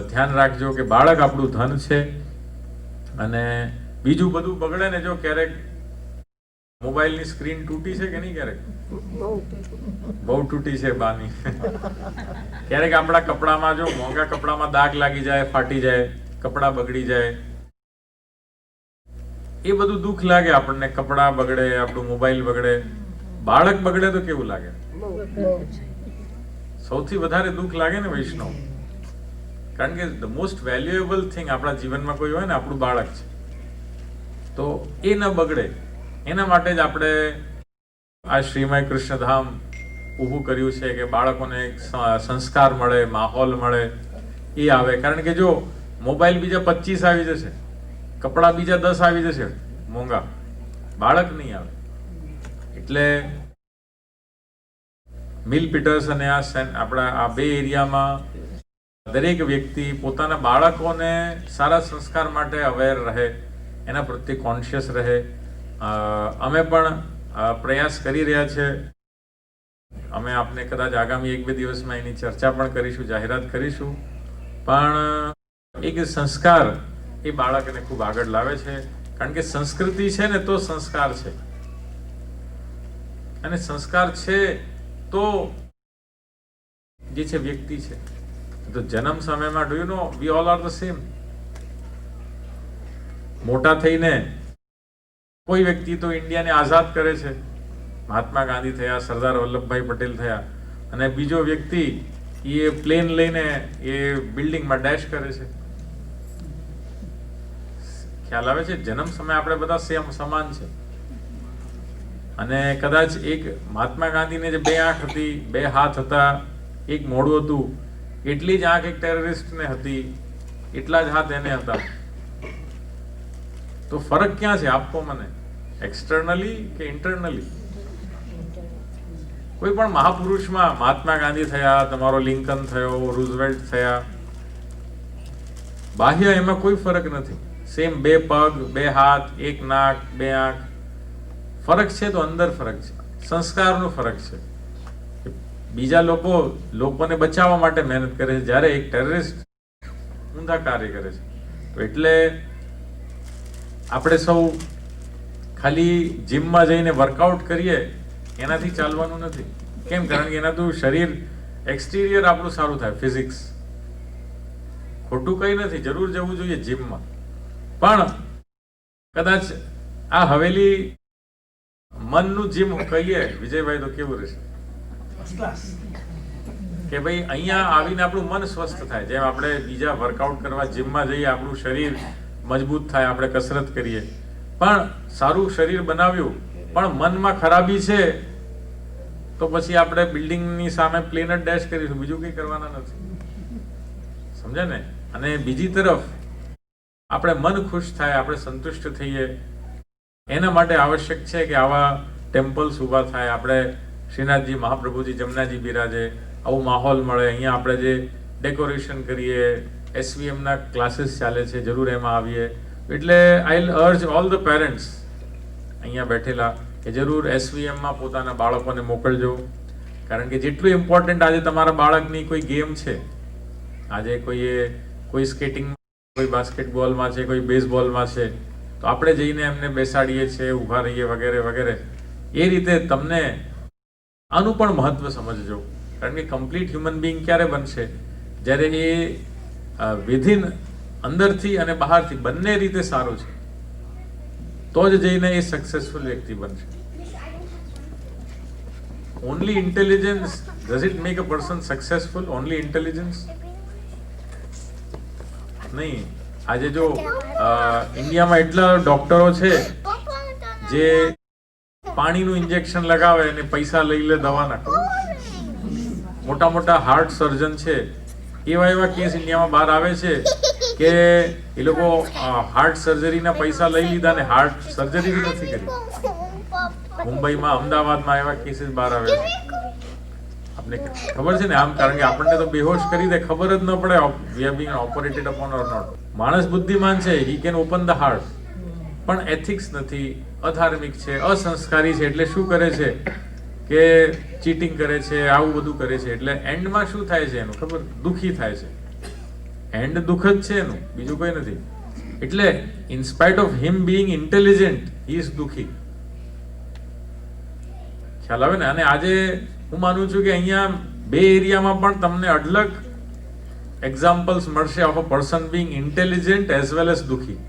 ધ્યાન રાખજો કે બાળક આપણું ધન છે. અને બીજું બધું બગડે ને, જો ક્યારેક મોબાઈલની સ્ક્રીન તૂટી છે કે નહીં? ક્યારેક બહુ તૂટી છે બાની. ક્યારેક આપણા કપડામાં, જો મોંઘા કપડામાં દાગ લાગી જાય, ફાટી જાય, કપડા બગડી જાય, એ બધું દુઃખ લાગે આપણને. કપડા બગડે, આપણું મોબાઈલ બગડે, બાળક બગડે તો કેવું લાગે? સૌથી વધારે દુઃખ લાગે ને વૈષ્ણવ, કારણ કે ધ મોસ્ટ વેલ્યુએબલ થિંગ આપણા જીવનમાં કોઈ હોય ને, આપણું બાળક છે. તો એ ન બગડે એના માટે જ આપણે આ શ્રીમય કૃષ્ણધામ ઊભું કર્યું છે કે બાળકોને એક સંસ્કાર મળે, માહોલ મળે, એ આવે. કારણ કે જો મોબાઈલ બીજા 25 આવી જશે, કપડાં બીજા 10 આવી જશે મોંઘા, બાળક નહીં આવે. એટલે મિલ પીટર્સન આપણા આ બે એરિયામાં દરેક વ્યક્તિ પોતાના બાળકોને સારા સંસ્કાર માટે અવેર રહે, એના પ્રત્યે કોન્શિયસ રહે. અમે પણ પ્રયાસ કરી રહ્યા છે. અમે આપને કદાચ આગામી 1-2 દિવસમાં એની ચર્ચા પણ કરીશું, જાહેરાત કરીશું. પણ એક સંસ્કાર એ બાળકને ખૂબ આગળ લાવે છે. કારણ કે સંસ્કૃતિ છે ને તો સંસ્કાર છે, અને સંસ્કાર છે તો જે છે વ્યક્તિ છે. તો જન્મ સમયમાં do you know we all are the same. મોટા થઈને કોઈ વ્યક્તિ તો ઇન્ડિયાને આઝાદ કરે છે, મહાત્મા ગાંધી થયા, સરદાર વલ્લભભાઈ પટેલ થયા, અને બીજો વ્યક્તિ એ પ્લેન લઈને એ બિલ્ડિંગમાં ડેશ કરે છે. ખ્યાલ આવે છે? જન્મ સમય આપણે બધા સેમ સમાન છે. અને કદાચ એક મહાત્મા ગાંધીને જે 2 આંખ હતી, 2 હાથ હતા, એક મોઢું હતું, એટલી જ આંખ એક ટેરરિસ્ટને હતી, એટલા જ હાથ એને હતા. તો ફરક ક્યાં છે? આપો મને, એક્સટર્નલી કે ઇન્ટરનલી? કોઈ પણ મહાપુરુષમાં મહાત્મા ગાંધી થયા, તમારો લિંકન થયો, રૂઝવેલ્ટ થયા, બાહ્ય એમાં કોઈ ફરક નથી. સેમ 2 પગ, 2 હાથ, 1 નાક, 2 આંખ. ફરક છે તો અંદર ફરક છે, સંસ્કારનો ફરક છે. બીજા લોકોને બચાવવા માટે મહેનત કરે છે, જ્યારે એક ટેરરિસ્ટ ઊંધા કાર્ય કરે છે. તો એટલે આપણે સૌ ખાલી જીમમાં જઈને વર્કઆઉટ કરીએ એનાથી ચાલવાનું નથી. કેમ? કારણ કે એનાથી શરીર એક્સટીરિયર આપણું સારું થાય, ફિઝિક્સ. ખોટું કંઈ નથી, જરૂર જવું જોઈએ જીમમાં. પણ કદાચ આ હવેલી મનનું જીમ કહીએ વિજયભાઈ, તો કેવું રહેશે? કે ભાઈ અહીંયા આવીને આપણું મન સ્વસ્થ થાય. જેમ આપણે બીજા વર્કઆઉટ કરવા જીમમાં જઈએ, આપણું શરીર મજબૂત થાય, આપણે કસરત કરીએ, પણ સારું શરીર બનાવ્યું પણ મનમાં ખરાબી છે તો પછી આપણે બિલ્ડિંગની સામે પ્લેન જ ડેશ કરીશું, બીજું કંઈ કરવાના નથી. સમજે ને? અને બીજી તરફ આપણે મન ખુશ થાય, આપણે સંતુષ્ટ થઈએ, એના માટે આવશ્યક છે કે આવા ટેમ્પલ્સ ઊભા થાય. આપણે શ્રીનાથજી મહાપ્રભુજી જમનાજી બિરાજે, આવો માહોલ મળે. અહીંયા આપણે જે ડેકોરેશન કરીએ, SVMના ક્લાસીસ ચાલે છે, જરૂર એમાં આવીએ. એટલે I will urge all the parents અહીંયા બેઠેલા કે જરૂર SVMમાં પોતાના બાળકોને મોકલજો. કારણ કે જેટલું ઇમ્પોર્ટન્ટ આજે તમારા બાળકની કોઈ ગેમ છે, આજે કોઈ સ્કેટિંગમાં, કોઈ બાસ્કેટબોલમાં છે, કોઈ બેઝબોલમાં છે, તો આપણે જઈને એમને બેસાડીએ છીએ, ઊભા રહીએ વગેરે વગેરે. એ રીતે તમને આનું પણ મહત્વ સમજજો. કારણ કે કમ્પ્લીટ હ્યુમન બિંગ ક્યારે બનશે? જ્યારે એ વિધિન, અંદરથી અને બહારથી બંને રીતે સારું છે, તો જ જઈને એ સક્સેસફુલ વ્યક્તિ બનશે. Only intelligence does it make a person successful? Only intelligence નહીં. આજે જો ઇન્ડિયામાં એટલા ડોક્ટરો છે જે પાણીનું ઇન્જેક્શન લગાવે અને પૈસા લઈ લે દવાના. મોટા મોટા હાર્ટ સર્જન છે, એવા કેસ ઇન્ડિયામાં બહાર આવે છે કે એ લોકો હાર્ટ સર્જરીના પૈસા લઈ લીધા ને હાર્ટ સર્જરી બી નથી કરી. મુંબઈમાં, અમદાવાદમાં એવા કેસીસ બહાર આવે છે. આપને ખબર છે ને? આમ કારણ કે આપણને તો બેહોશ કરી દે, ખબર જ ન પડે we are being operated upon or not. માણસ બુદ્ધિમાન છે, he can open the heart, પણ એથિક્સ નથી, અધાર્મિક છે, અસંસ્કારી છે. એટલે શું કરે છે કે ચીટિંગ કરે છે, આવું બધું કરે છે. એટલે એન્ડમાં શું થાય છે એનું ખબર? દુઃખી થાય છે. એન્ડ દુઃખ જ છે એનું, બીજું કોઈ નથી. એટલે in spite of him being intelligent, he is દુઃખી. ખ્યાલ આવે ને? અને આજે હું માનું છું કે અહીંયા 2 એરિયામાં પણ તમને અઢળક એક્ઝામ્પલ્સ મળશે of a person being intelligent as well as દુઃખી.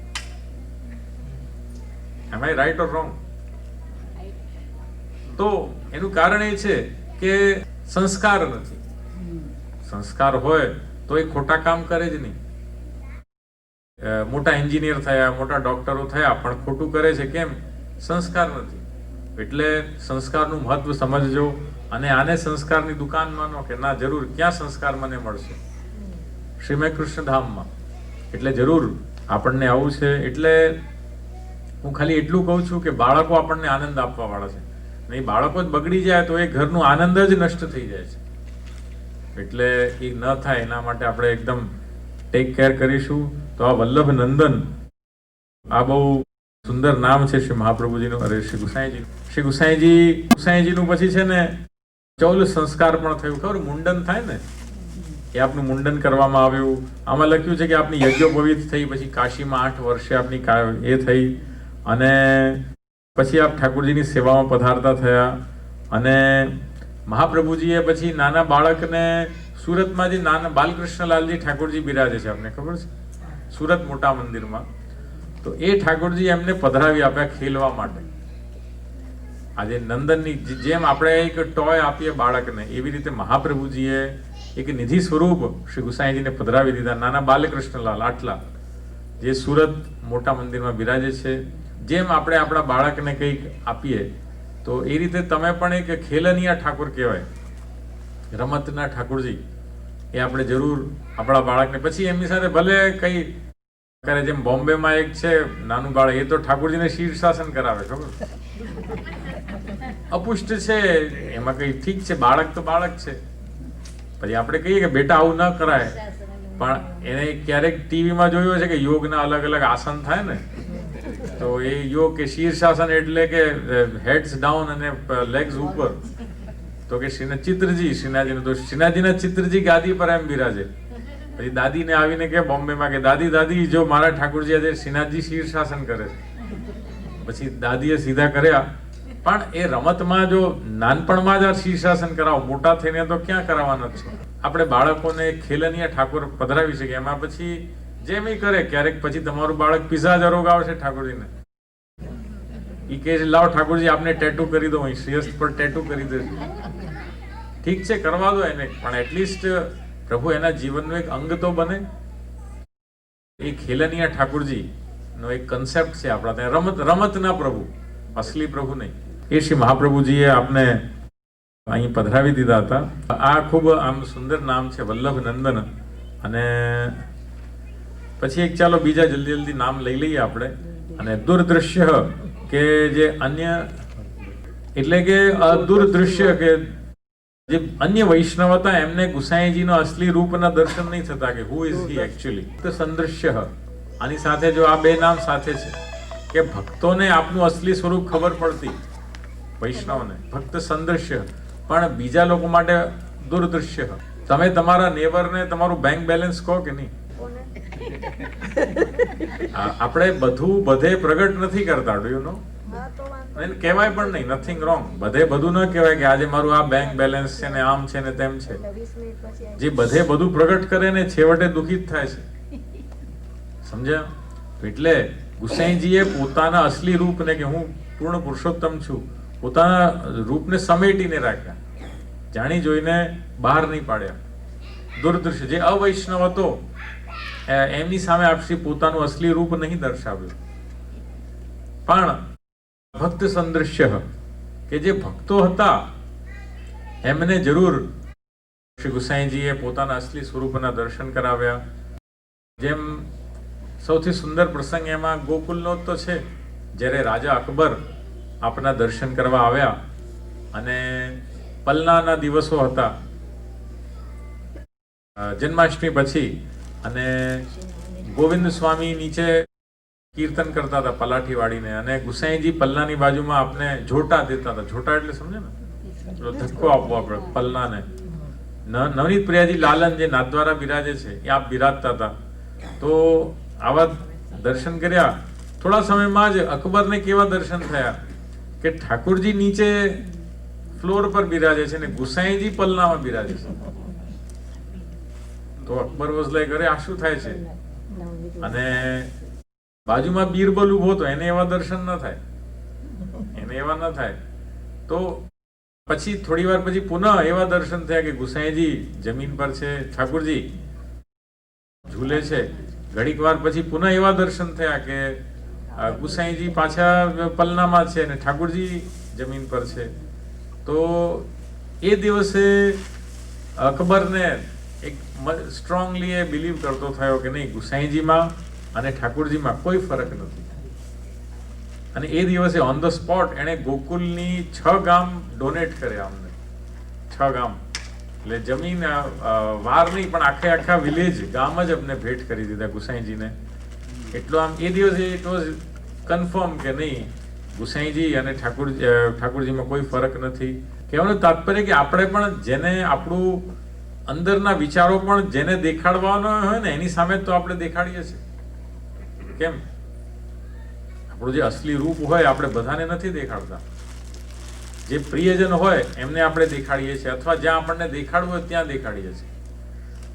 એમ આઈ રાઈટ ઓર રોંગ? તો એનું કારણ એ છે કે સંસ્કાર નથી. સંસ્કાર હોય તો એ ખોટા કામ કરે જ નહીં. મોટા એન્જિનિયર થયા, મોટા ડોક્ટરો થયા, પણ ખોટું કરે છે. કેમ? સંસ્કાર નથી. એટલે સંસ્કારનું મહત્વ સમજજો અને આને સંસ્કારની દુકાન માનો કે ના, જરૂર ક્યાં સંસ્કાર મને મળશે? શ્રીમદ કૃષ્ણ ધામમાં. એટલે જરૂર આપણને આવું છે. એટલે હું ખાલી એટલું કહું છું કે બાળકો આપણને આનંદ આપવા વાળા છે. નહીં, બાળકો જ બગડી જાય તો એ ઘરનું આનંદ જ નષ્ટ થઈ જાય છે. એટલે એ ન થાય એના માટે આપણે એકદમ ટેક કેર કરીશું. તો આ વલ્લભ નંદન, આ બહુ સુંદર નામ છે શ્રી મહાપ્રભુજીનું. અરે શ્રી ગુસાઈજીનું પછી છે ને 14 સંસ્કાર પણ થયું. ખબર, મુંડન થાય ને, એ આપનું મુંડન કરવામાં આવ્યું. આમાં લખ્યું છે કે આપની યજ્ઞોપવિત થઈ, પછી કાશીમાં 8 વર્ષે આપની એ થઈ, અને પછી આપ ઠાકોરજીની સેવામાં પધારતા થયા. અને મહાપ્રભુજીએ પછી નાના બાળકને સુરતમાં જે નાના બાલકૃષ્ણલાલજી ઠાકોરજી બિરાજે છે, આપને ખબર છે, સુરત મોટા મંદિરમાં. તો એ ઠાકોરજી એમને પધરાવી આપ્યા ખેલવા માટે. આજે નંદનની જેમ આપણે એક ટોય આપીએ બાળકને, એવી રીતે મહાપ્રભુજીએ એક નિધિ સ્વરૂપ શ્રી ગુસાઈજીને પધરાવી દીધા. નાના બાલકૃષ્ણલાલ આટલા જે સુરત મોટા મંદિરમાં બિરાજે છે. જેમ આપણે આપણા બાળકને કંઈક આપીએ, તો એ રીતે તમે પણ એક ખેલનિયા ઠાકોર કહેવાય, રમતના ઠાકોરજી. એ આપણે જરૂર આપણા બાળકને, પછી એમની સાથે ભલે કઈ કરે, જેમ બોમ્બેમાં એક છે નાનું બાળક, એ તો ઠાકોરજીને શીર્ષાસન કરાવે. ખબર, અપુષ્ટ છે, એમાં કઈ ઠીક છે, બાળક તો બાળક છે. પછી આપણે કહીએ કે બેટા આવું ન કરાય, પણ એને ક્યારેક ટીવીમાં જોયું છે કે યોગના અલગ અલગ આસન થાય ને, તો એ યોગ કે શીર્ષાસન એટલે કે હેડ્સ ડાઉન અને લેગ્સ ઉપર. તો કે ચિત્રજી શ્રીનાથજીનું, તો શ્રીનાથજીના ચિત્રજી ગાદી પર એમ બિરાજે. પછી દાદીને આવીને કે બોમ્બેમાં કે દાદી જો મારા ઠાકોરજી આજે શ્રીનાથજી શીર્ષાસન કરે છે. પછી દાદીએ સીધા કર્યા. પણ એ રમતમાં જો નાનપણમાં જ આ શીર્ષાસન કરાવો, મોટા થઈને તો ક્યાં કરાવવાના છે? આપણે બાળકોને ખેલનિયા ઠાકોર પધરાવી શકીએ. એમાં પછી જેમ એ કરે, ક્યારેક પછી તમારું બાળક પિઝા જ રોગ આવશે ઠાકોરજીને. એ કહે છે લાવો ઠાકોરજી આપને ટેટુ કરી દો, અહીં શ્રેષ્ઠ પર ટેટુ કરી દે. ઠીક છે, કરવા દો એને, પણ એટલીસ્ટ પ્રભુ એના જીવનનું એક અંગ તો બને. એ ખેલનિયા ઠાકોરજી નો એક કન્સેપ્ટ છે આપણા ત્યાં. રમતના પ્રભુ, અસલી પ્રભુ નહીં. એ શ્રી મહાપ્રભુજીએ આપને અહીં પધરાવી દીધા હતા. આ ખૂબ આમ સુંદર નામ છે, વલ્લભ નંદન. અને પછી એક ચાલો બીજા જલ્દી નામ લઈ લઈએ આપણે. અને દુર્દૃશ્ય, કે જે અન્ય, એટલે કે દુર્દૃશ્ય, કે જે અન્ય વૈષ્ણવ હતા એમને ગુસાઈજીનો અસલી રૂપના દર્શન નહીં થતા, કે હુ ઇઝ હી એકચ્યુઅલી. તો સંદૃશ્ય, આની સાથે જો આ બે નામ સાથે છે, કે ભક્તોને આપનું અસલી સ્વરૂપ ખબર પડતી, વૈષ્ણવને ભક્ત સંદૃશ્ય, પણ બીજા લોકો માટે દુર્દૃશ્ય. તમે તમારા નેબરને તમારું બેંક બેલેન્સ કહો કે નહીં? આપણે બધું બધે પ્રગટ નથી કરતા, ડુ યુ નો? એને કહેવાય પણ નહીં, નથિંગ રોંગ. બધે બધું ન કહેવાય કે આજે મારું આ બેંક બેલેન્સ છે ને આમ છે ને તેમ છે. જે બધે બધું પ્રગટ કરે ને છેવટે દુઃખિત થાય છે. સમજ્યા? એટલે ગુસાઈજીએ પોતાના અસલી રૂપને, કે હું પૂર્ણ પુરુષોત્તમ છું, પોતાના રૂપને સમેટીને રાખ્યા, જાણી જોઈને બહાર નહીં પાડ્યા. દુર્દૃશ્ય, જે અવૈષ્ણવ હતો એમની સામે આપશ્રી પોતાનું અસલી રૂપ નહીં દર્શાવ્યું. પણ ભક્ત સંદૃશ્ય, કે જે ભક્તો હતા એમને જરૂર શ્રી ગુસાઈજીએ પોતાના અસલી સ્વરૂપના દર્શન કરાવ્યા. જેમ સૌથી સુંદર પ્રસંગ એમાં ગોકુલનો તો છે, જ્યારે રાજા અકબર આપના દર્શન કરવા આવ્યા, અને પલનાના દિવસો હતા, જન્માષ્ટમી પછી, અને ગોવિંદ સ્વામી નીચે કીર્તન કરતા હતા પલાઠી વાળીને, અને ગુસાઈજી પલ્લાની બાજુમાં આપને ઝોટા દેતા હતા. ઝોટા એટલે સમજે ને, ધક્કો આપવો આપણે પલ્લાને. નવનીત પ્રિયાજી લાલન જે નાથદ્વારા બિરાજે છે, એ આપ બિરાજતા હતા. તો આવા દર્શન કર્યા. થોડા સમયમાં જ અકબરને કેવા દર્શન થયા કે ઠાકોરજી નીચે ફ્લોર પર બિરાજે છે ને ગુસાઈજી પલ્લામાં બિરાજે છે. તો અકબર વોઝ લાઈક, અરે આ શું થાય છે? અને બાજુમાં બીરબલ ઉભો હતો, એને એવા દર્શન ન થાય, એને એવા ન થાય. તો પછી થોડી વાર પછી પુનઃ એવા દર્શન થયા કે ગુસાઈજી જમીન પર છે, ઠાકોરજી ઝૂલે છે. ઘડીક વાર પછી પુનઃ એવા દર્શન થયા કે ગુસાઈજી પાછા પલનામાં છે અને ઠાકોરજી જમીન પર છે. તો એ દિવસે અકબરને એક સ્ટ્રોંગલી એ બિલીવ કરતો થયો કે નહીં, ગુસાઈજીમાં અને ઠાકોરજીમાં કોઈ ફરક નથી. અને એ દિવસે ઓન ધ સ્પોટ એણે ગોકુલની 6 ગામ ડોનેટ કર્યા અમને. 6 ગામ એટલે જમીન વાર નહીં પણ આખા વિલેજ ગામ જ અમને ભેટ કરી દીધા ગુસાઈજીને. એટલો આમ એ દિવસે ઇટ વોઝ કન્ફર્મ કે નહીં, ગુસાઈજી અને ઠાકોરજીમાં કોઈ ફરક નથી. કહેવાનું તાત્પર્ય કે આપણે પણ જેને આપણું અંદરના વિચારો પણ જેને દેખાડવાના હોય ને એની સામે તો આપણે દેખાડીએ છીએ. કેમ? આપણું જે અસલી રૂપ હોય આપણે બધાને નથી દેખાડતા. જે પ્રિયજન હોય એમને આપણે દેખાડીએ છીએ, અથવા જ્યાં આપણને દેખાડવું હોય ત્યાં દેખાડીએ છીએ.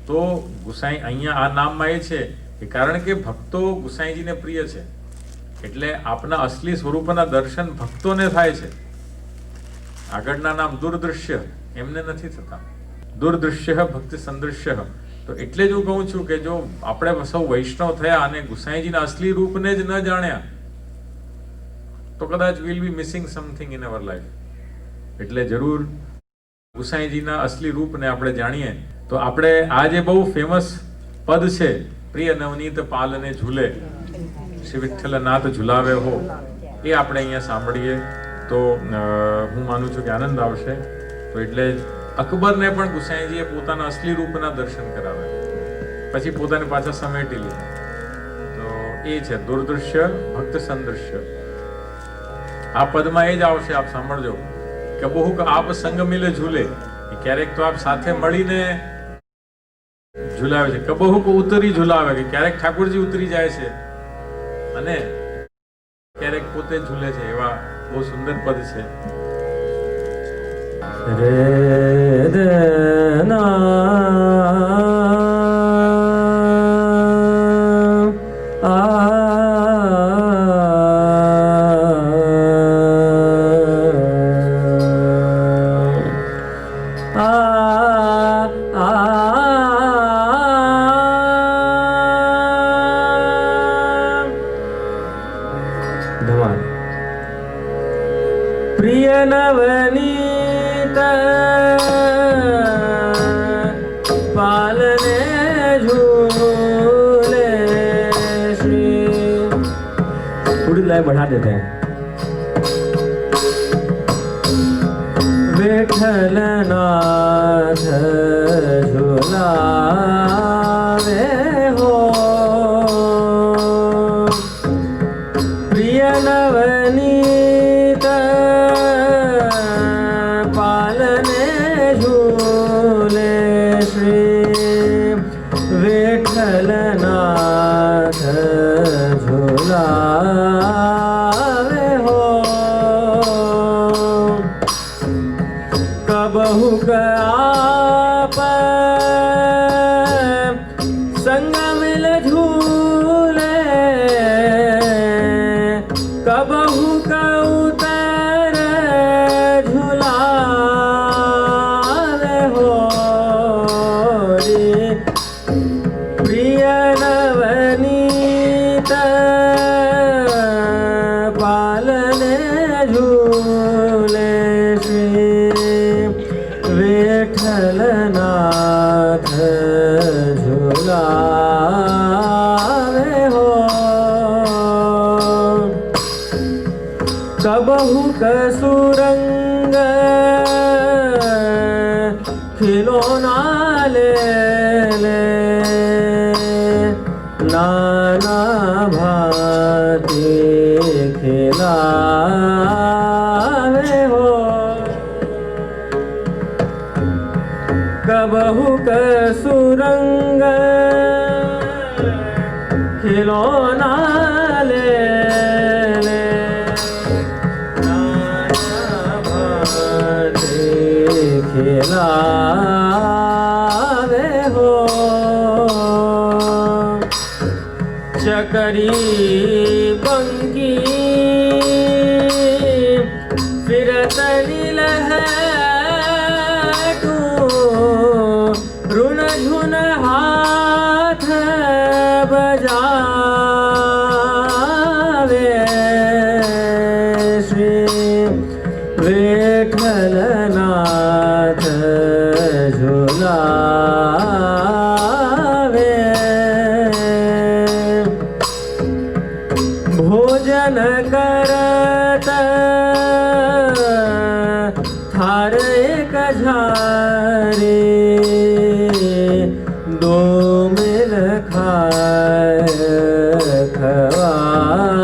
તો ગુસાઈ અહીંયા આ નામમાં એ છે કે કારણ કે ભક્તો ગુસાઈજીને પ્રિય છે એટલે આપના અસલી સ્વરૂપના દર્શન ભક્તોને થાય છે. આગળના નામ દુર્દૃશ્ય એમને નથી થતા. દુર્દૃશ્ય ભક્તિ સંદૃશ્ય. તો એટલે જ હું કહું છું કે જો આપણે સૌ વૈષ્ણવ થયા અને ગુસાઈજીના અસલી રૂપને જ ન જાણ્યા તો કદાચ will be missing something in our life. એટલે જરૂર ગુસાઈજીના અસલી રૂપને આપણે જાણીએ. તો આપણે આ જે બહુ ફેમસ પદ છે, પ્રિય નવનીત પાલને ઝૂલે શ્રી વિઠ્ઠલનાથ ઝુલાવે હો, એ આપણે અહીંયા સાંભળીએ તો હું માનું છું કે આનંદ આવશે. તો એટલે અકબરને પણ ગુસાઈજીએ પોતાના અસલી રૂપના દર્શન કરાવ્યા, પછી પોતાને પાછા સમેટી લીધા. તો એ છે દુર્દૃશ્ય ભક્ત સંદૃશ્ય. આ પદમાં એ જ આવશે, આપ સાંભળજો કે બહુક આપ સંગ મિલે ઝૂલે. ક્યારેક તો આપ સાથે મળીને ઝુલાવે છે, કબહુક ઉતરી ઝુલાવે કે ક્યારેક ઠાકોરજી ઉતરી જાય છે અને ક્યારેક પોતે ઝૂલે છે. એવા બહુ સુંદર પદ છે. પ્રિય નવનીત પાલને झूले श्री, थोड़ी लाइन बढ़ा देते हैं. विठ्ठलनाथ झुलावे हो, प्रिय नवनीत पालने झूले श्री विठ्ठलनाथ झुलावे हो. कबहु आप संग मिल झूले, कबहु उतर झुलावे हो रे. प्रिय नवनीत पालने झूले श्री विठ्ठलनाथ झुलावे हो. कबहु कसुरंग खिलौना ले ले, नाना भांति खिलावे हो. कबहु कसुरंग खिलौना ले ले, नाना भांति खिलावे हो. चकरी बंकी फिरत नीलहटू, रुन झुन हाथ बजावे વિઠ્ઠલનાથ ઝુલાવે ભોજન કરત થાર એક ઝારે દો મિલ ખાય ખવાવે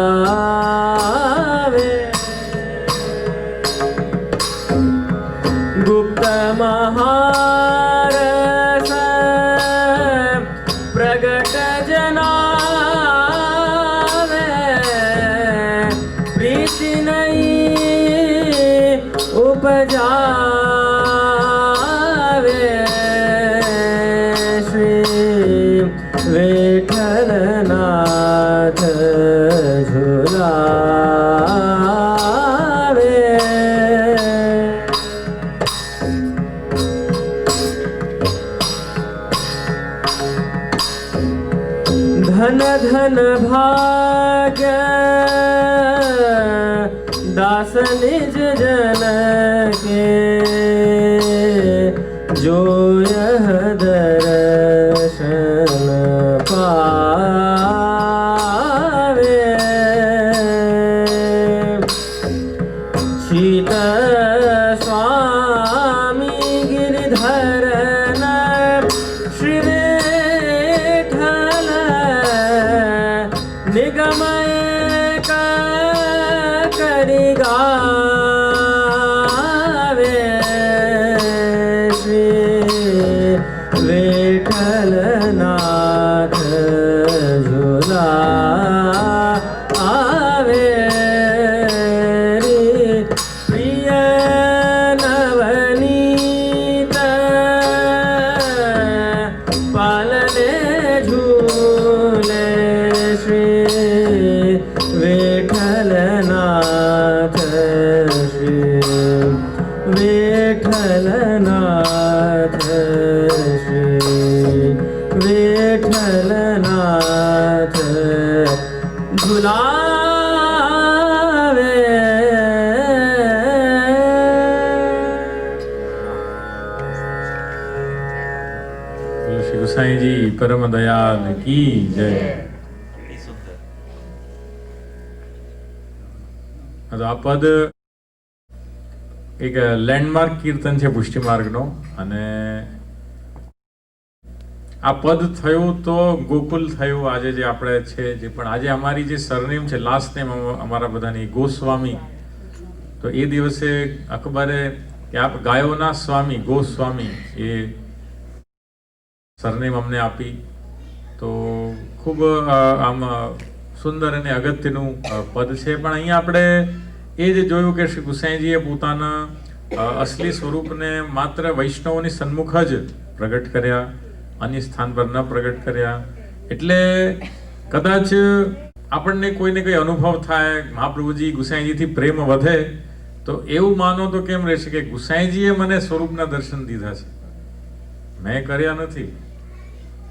ગુપ્ત મહારસ પ્રગટ જનાવે પ્રીતિ નહીં ઉપજાવે શ્રી વિઠ્ઠલનાથ ઝુલાવે ધન ધન ભાગ્ય દાસ નિજ જન કે જોય દર્શન પાવે શીત સ્વામી ગિરધરન શ્રી વિઠ્ઠલ નિગમય કરી ગાવે શ્રી વિઠ્ઠલનાથ ઝુલાવે પ્રિય નવનીત પાલને ઝૂલે શ્રી વિઠ્ઠલનાથ શ્રી વિઠ્ઠલનાથ શ્રી વિઠ્ઠલનાથ ઝુલાવે શ્રી ગુસાઈજી પરમ દયાલ કી જય. તો આ પદ એક લેન્ડમાર્ક કીર્તન છે પુષ્ટિ માર્ગનો, અને આ પદ થયું તો ગોકુલ થયું. આજે જે આપણે છે જે પણ આજે અમારી જે સરનેમ છે, લાસ્ટ નેમ અમારા બધાની ગોસ્વામી, તો એ દિવસે અકબરે કે આપ ગાયોના સ્વામી ગોસ્વામી એ સરનેમ અમને આપી. તો ખૂબ આમ સુંદર અને અગત્યનું પદ છે. પણ અહીંયા આપણે એ જ જોયું કે શ્રી ગુસાઈજીએ પોતાના અસલી સ્વરૂપને માત્ર વૈષ્ણવોની સન્મુખ જ પ્રગટ કર્યા, અન્ય સ્થાન પર ન પ્રગટ કર્યા. એટલે કદાચ આપણને કોઈને કોઈ અનુભવ થાય, મહાપ્રભુજી ગુસાઈજીથી પ્રેમ વધે, તો એવું માનો તો કેમ રહેશે કે ગુસાઈજીએ મને સ્વરૂપના દર્શન દીધા છે, મેં કર્યા નથી.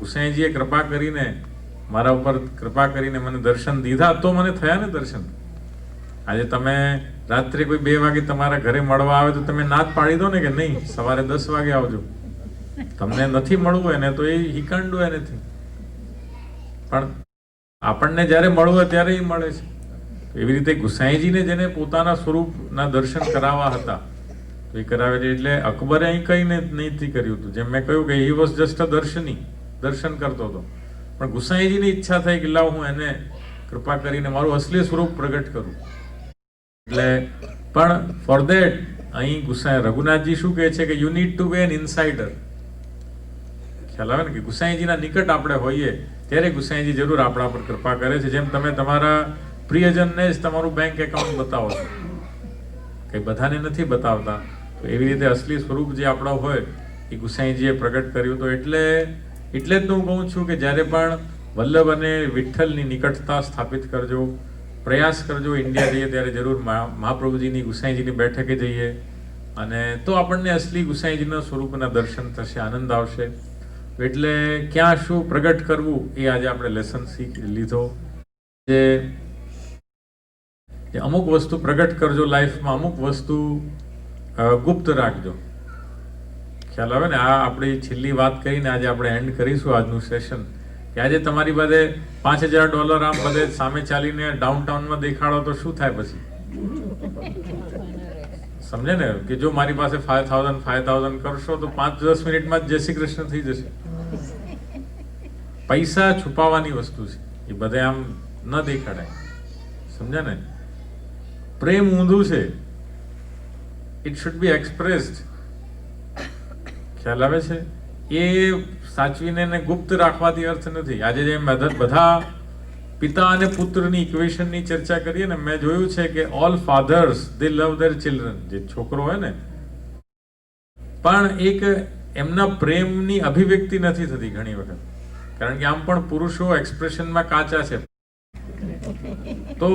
ગુસાઈજીએ કૃપા કરીને મારા ઉપર કૃપા કરીને મને દર્શન દીધા, તો મને થયા ને દર્શન. આજે તમે રાત્રે કોઈ 2 વાગે તમારા ઘરે મળવા આવે તો તમે ના જ પાડી દો ને કે નહીં, સવારે 10 વાગે આવજો. તમને નથી મળવું હોય ને તો એ હિકંડું હોય નથી, પણ આપણને જ્યારે મળવું હોય ત્યારે એ મળે છે. એવી રીતે ગુસાઈજીને જેને પોતાના સ્વરૂપના દર્શન કરાવવા હતા તો એ કરાવે છે. એટલે અકબરે અહીં કઈ નથી કર્યું હતું. જેમ મેં કહ્યું કે he was just a Darshani, દર્શન કરતો હતો. પણ ગુસાઈજીની ઈચ્છા થઈ કે લાવ હું એને કૃપા કરીને મારું અસલી સ્વરૂપ પ્રગટ કરું. એટલે પણ ફોર ધેટ અહીં રઘુનાથજી શું કહે છે કે you need to be an insider. ખ્યાલ આવે ને કે ગુસાઈજીના નિકટ આપણે હોઈએ ત્યારે ગુસાઈજી જરૂર આપણા પર કૃપા કરે છે. જેમ તમે તમારા પ્રિયજનને જ તમારું બેંક એકાઉન્ટ બતાવો છો, કઈ બધાને નથી બતાવતા, તો એવી રીતે અસલી સ્વરૂપ જે આપણો હોય એ ગુસાઈજીએ પ્રગટ કર્યું. તો એટલે જ હું કહું છું કે જ્યારે પણ વલ્લભ અને વિઠ્ઠલની નિકટતા સ્થાપિત કરજો, પ્રયાસ કરજો. ઇન્ડિયા જઈએ ત્યારે જરૂર મહાપ્રભુજીની ગુસાઈજીની બેઠકે જઈએ, અને તો આપણને અસલી ગુસાઈજીના સ્વરૂપના દર્શન થશે, આનંદ આવશે. એટલે ક્યાં શું પ્રગટ કરવું એ આજે આપણે લેસન લીધો. જે કે અમુક વસ્તુ પ્રગટ કરજો લાઈફમાં, અમુક વસ્તુ ગુપ્ત રાખજો. ખ્યાલ આવે ને? આ આપણી છેલ્લી વાત કરીને આજે આપણે એન્ડ કરીશું આજનું સેશન. કે આજે તમારી બધે $5000 આમ બધે સામે ચાલીને ડાઉનટાઉનમાં દેખાડો તો શું થાય પછી? સમજે ને? કે જો મારી પાસે 5000 કરશો તો 5-10 મિનિટમાં જ જય શ્રી કૃષ્ણ થઈ જશે. પૈસા છુપાવવાની વસ્તુ છે, એ બધે આમ ન દેખાડાય. સમજ્યા ને? પ્રેમ ઊંધું છે, ઇટ શુડ બી એક્સપ્રેસ્ડ. ખ્યાલ આવે છે? એ સાચવીને ને ગુપ્ત રાખવાથી અર્થ નથી. આજે જેમ બધા પિતા અને પુત્રની ઇક્વેશનની ચર્ચા કરીએ ને, મેં જોયું છે કે all fathers they love their children. જે છોકરો હોય ને, પણ એક એમના પ્રેમની અભિવ્યક્તિ નથી થતી ઘણી વખત, કારણ કે આમ પણ પુરુષો એક્સપ્રેશનમાં કાચા છે. તો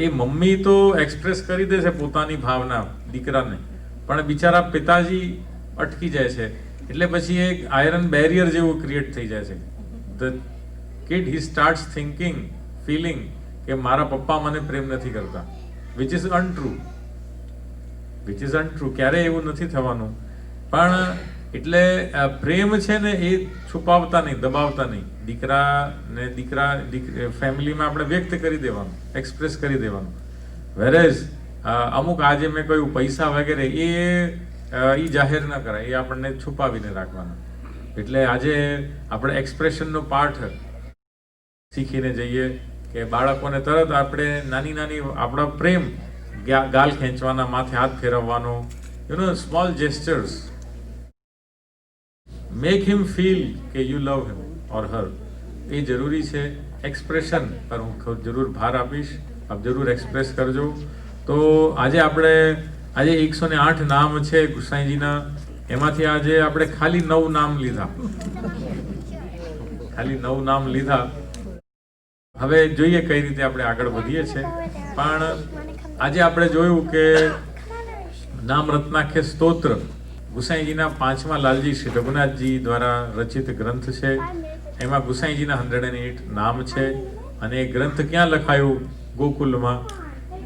એ મમ્મી તો એક્સપ્રેસ કરી દે છે પોતાની ભાવના દીકરાને, પણ બિચારા પિતાજી અટકી જાય છે. એટલે પછી એક આયરન બેરિયર જેવું ક્રિએટ થઈ જાય છે. The kid he starts thinking, feeling કે મારા પપ્પા મને પ્રેમ નથી કરતા, વિચ ઇઝ અનટ્રુ. ક્યારેય એવું નથી થવાનું. પણ એટલે પ્રેમ છે ને એ છુપાવતા નહીં, દબાવતા નહીં. દીકરા ફેમિલીમાં આપણે વ્યક્ત કરી દેવાનું, એક્સપ્રેસ કરી દેવાનું. વેરેઝ અમુક આજે મેં કહ્યું પૈસા વગેરે એ જાહેર ન કરાય, એ આપણને છુપાવીને રાખવાના. એટલે આજે આપણે એક્સપ્રેશનનો પાઠ શીખીને જઈએ કે બાળકોને તરત આપણે નાની આપણા પ્રેમ, ગાલ ખેંચવાના, માથે હાથ ફેરવવાનો, સ્મોલ જેસ્ચર્સ, મેક હિમ ફીલ કે યુ લવ હિમ ઓર હર, એ જરૂરી છે. એક્સપ્રેશન પર હું જરૂર ભાર આપીશ, આપ જરૂર એક્સપ્રેસ કરજો. તો આજે 108 નામ છે ગુસાઈજીના, એમાંથી આજે આપણે ખાલી 9 નામ લીધા. હવે જોઈએ કઈ રીતે આપણે આગળ વધીએ છીએ. પણ આજે આપણે જોયું કે નામ રત્નાખ્ય સ્તોત્ર ગુસાઈજીના 5મા લાલજી શ્રી રઘુનાથજી દ્વારા રચિત ગ્રંથ છે. એમાં ગુસાઈજીના 108 નામ છે. અને એ ગ્રંથ ક્યાં લખાયું? ગોકુલમાં.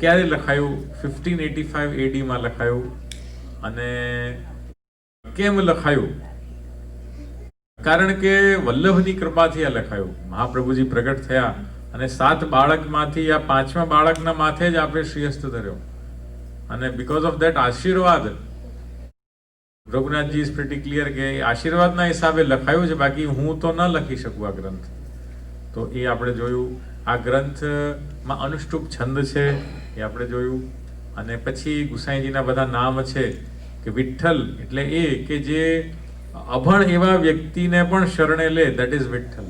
ક્યારે લખાયું? 1585 AD માં લખાયું. અને કેમ લખાયું? કારણ કે વલ્લભની કૃપાથી આ લખાયું. મહાપ્રભુજી પ્રગટ થયા અને 7 બાળકમાંથી આ 5મા બાળકના માથે જ આપણે શ્રીહસ્ત ધર્યો. અને બીકોઝ ઓફ ધેટ આશીર્વાદ, રઘુનાથજી ઇઝ પ્રિટી ક્લિયર કે આશીર્વાદના હિસાબે લખાયું છે, બાકી હું તો ન લખી શકું આ ગ્રંથ. તો એ આપણે જોયું. આ ગ્રંથમાં અનુષ્ટુપ છંદ છે, એ આપણે જોયું. અને પછી ગુસાઈજીના બધા નામ છે કે વિઠ્ઠલ એટલે એ કે જે અભણ એવા વ્યક્તિને પણ શરણે લે, દેટ ઇઝ વિઠ્ઠલ.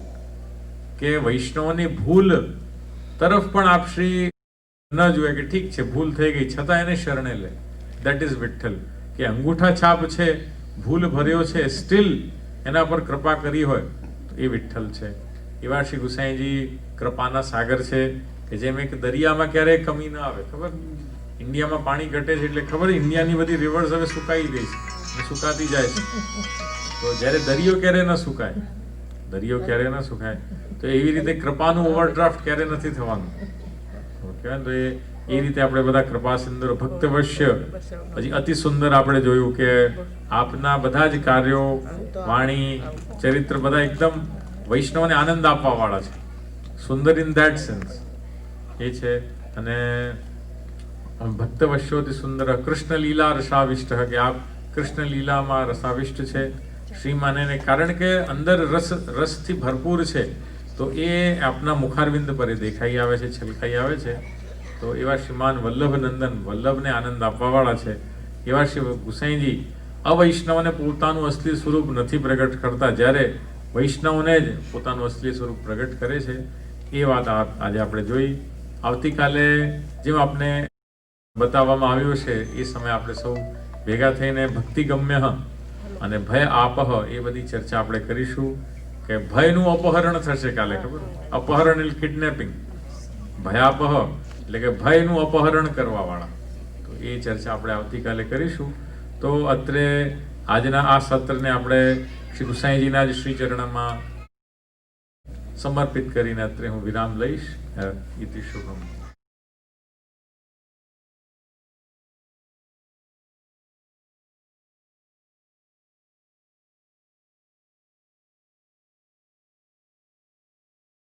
કે વૈષ્ણવની ભૂલ તરફ પણ આપ શ્રી ન જુએ કે ઠીક છે ભૂલ થઈ ગઈ, છતાં એને શરણે લે, દેટ ઇઝ વિઠ્ઠલ. કે અંગૂઠા છાપ છે, ભૂલ ભર્યો છે, સ્ટીલ એના પર કૃપા કરી હોય તો એ વિઠ્ઠલ છે. એવા શ્રી ગુસાઈજી કૃપાના સાગર છે કે જેમ એક દરિયામાં ક્યારેય કમી ન આવે. ખબર, ઇન્ડિયામાં પાણી ઘટે છે એટલે ખબર ઇન્ડિયાની બધી રિવર્સ હવે સુકાઈ ગઈ છે, સુકાતી જાય છે. તો જ્યારે દરિયો ક્યારે ન સુકાય, તો એવી રીતે કૃપાનું ઓવરડ્રાફ્ટ ક્યારે નથી થવાનું. ઓકે, તો એ રીતે આપણે બધા કૃપા સિંધુ ભક્તવશ્ય. પછી અતિ સુંદર આપણે જોયું કે આપના બધા જ કાર્યો, વાણી, ચરિત્ર બધા એકદમ વૈષ્ણવને આનંદ આપવા વાળા છે. સુંદર ઇન ધેટ સેન્સ એ છે. અને ભક્તવશ્યોથી સુંદર કૃષ્ણ લીલા રસાવિષ્ટ, કે આપ કૃષ્ણ લીલામાં રસાવિષ્ટ છે શ્રીમાને. કારણ કે અંદર રસથી ભરપૂર છે, તો એ આપના મુખારવિંદ પર દેખાઈ આવે છે, છલકાઈ આવે છે. તો એવા શ્રીમાન વલ્લભ નંદન, વલ્લભને આનંદ આપવા વાળા છે. એવા શ્રી ગુસાઈજી અવૈષ્ણવને પોતાનું અસલી સ્વરૂપ નથી પ્રગટ કરતા, જ્યારે વૈષ્ણવને જ પોતાનું અસલી સ્વરૂપ પ્રગટ કરે છે. એ વાત આજે આપણે જોઈ. આવતીકાલે જેમ આપણે બતાવવામાં આવ્યું છે એ સમયે આપણે સૌ ભેગા થઈને ભક્તિગમ્ય અને ભય આપહ એ બધી ચર્ચા આપણે કરીશું. કે ભયનું અપહરણ થશે કાલે. ખબર, અપહરણ એટલે કિડનેપિંગ, ભયાપહ એટલે કે ભયનું અપહરણ કરવા વાળા. તો એ ચર્ચા આપણે આવતીકાલે કરીશું. તો અત્રે આજના આ સત્રને આપણે શ્રી ગુસાઈજીના જ શ્રી ચરણમાં સમર્પિત કરીને અત્રે હું વિરામ લઈશ. ઇતિ શુભમ.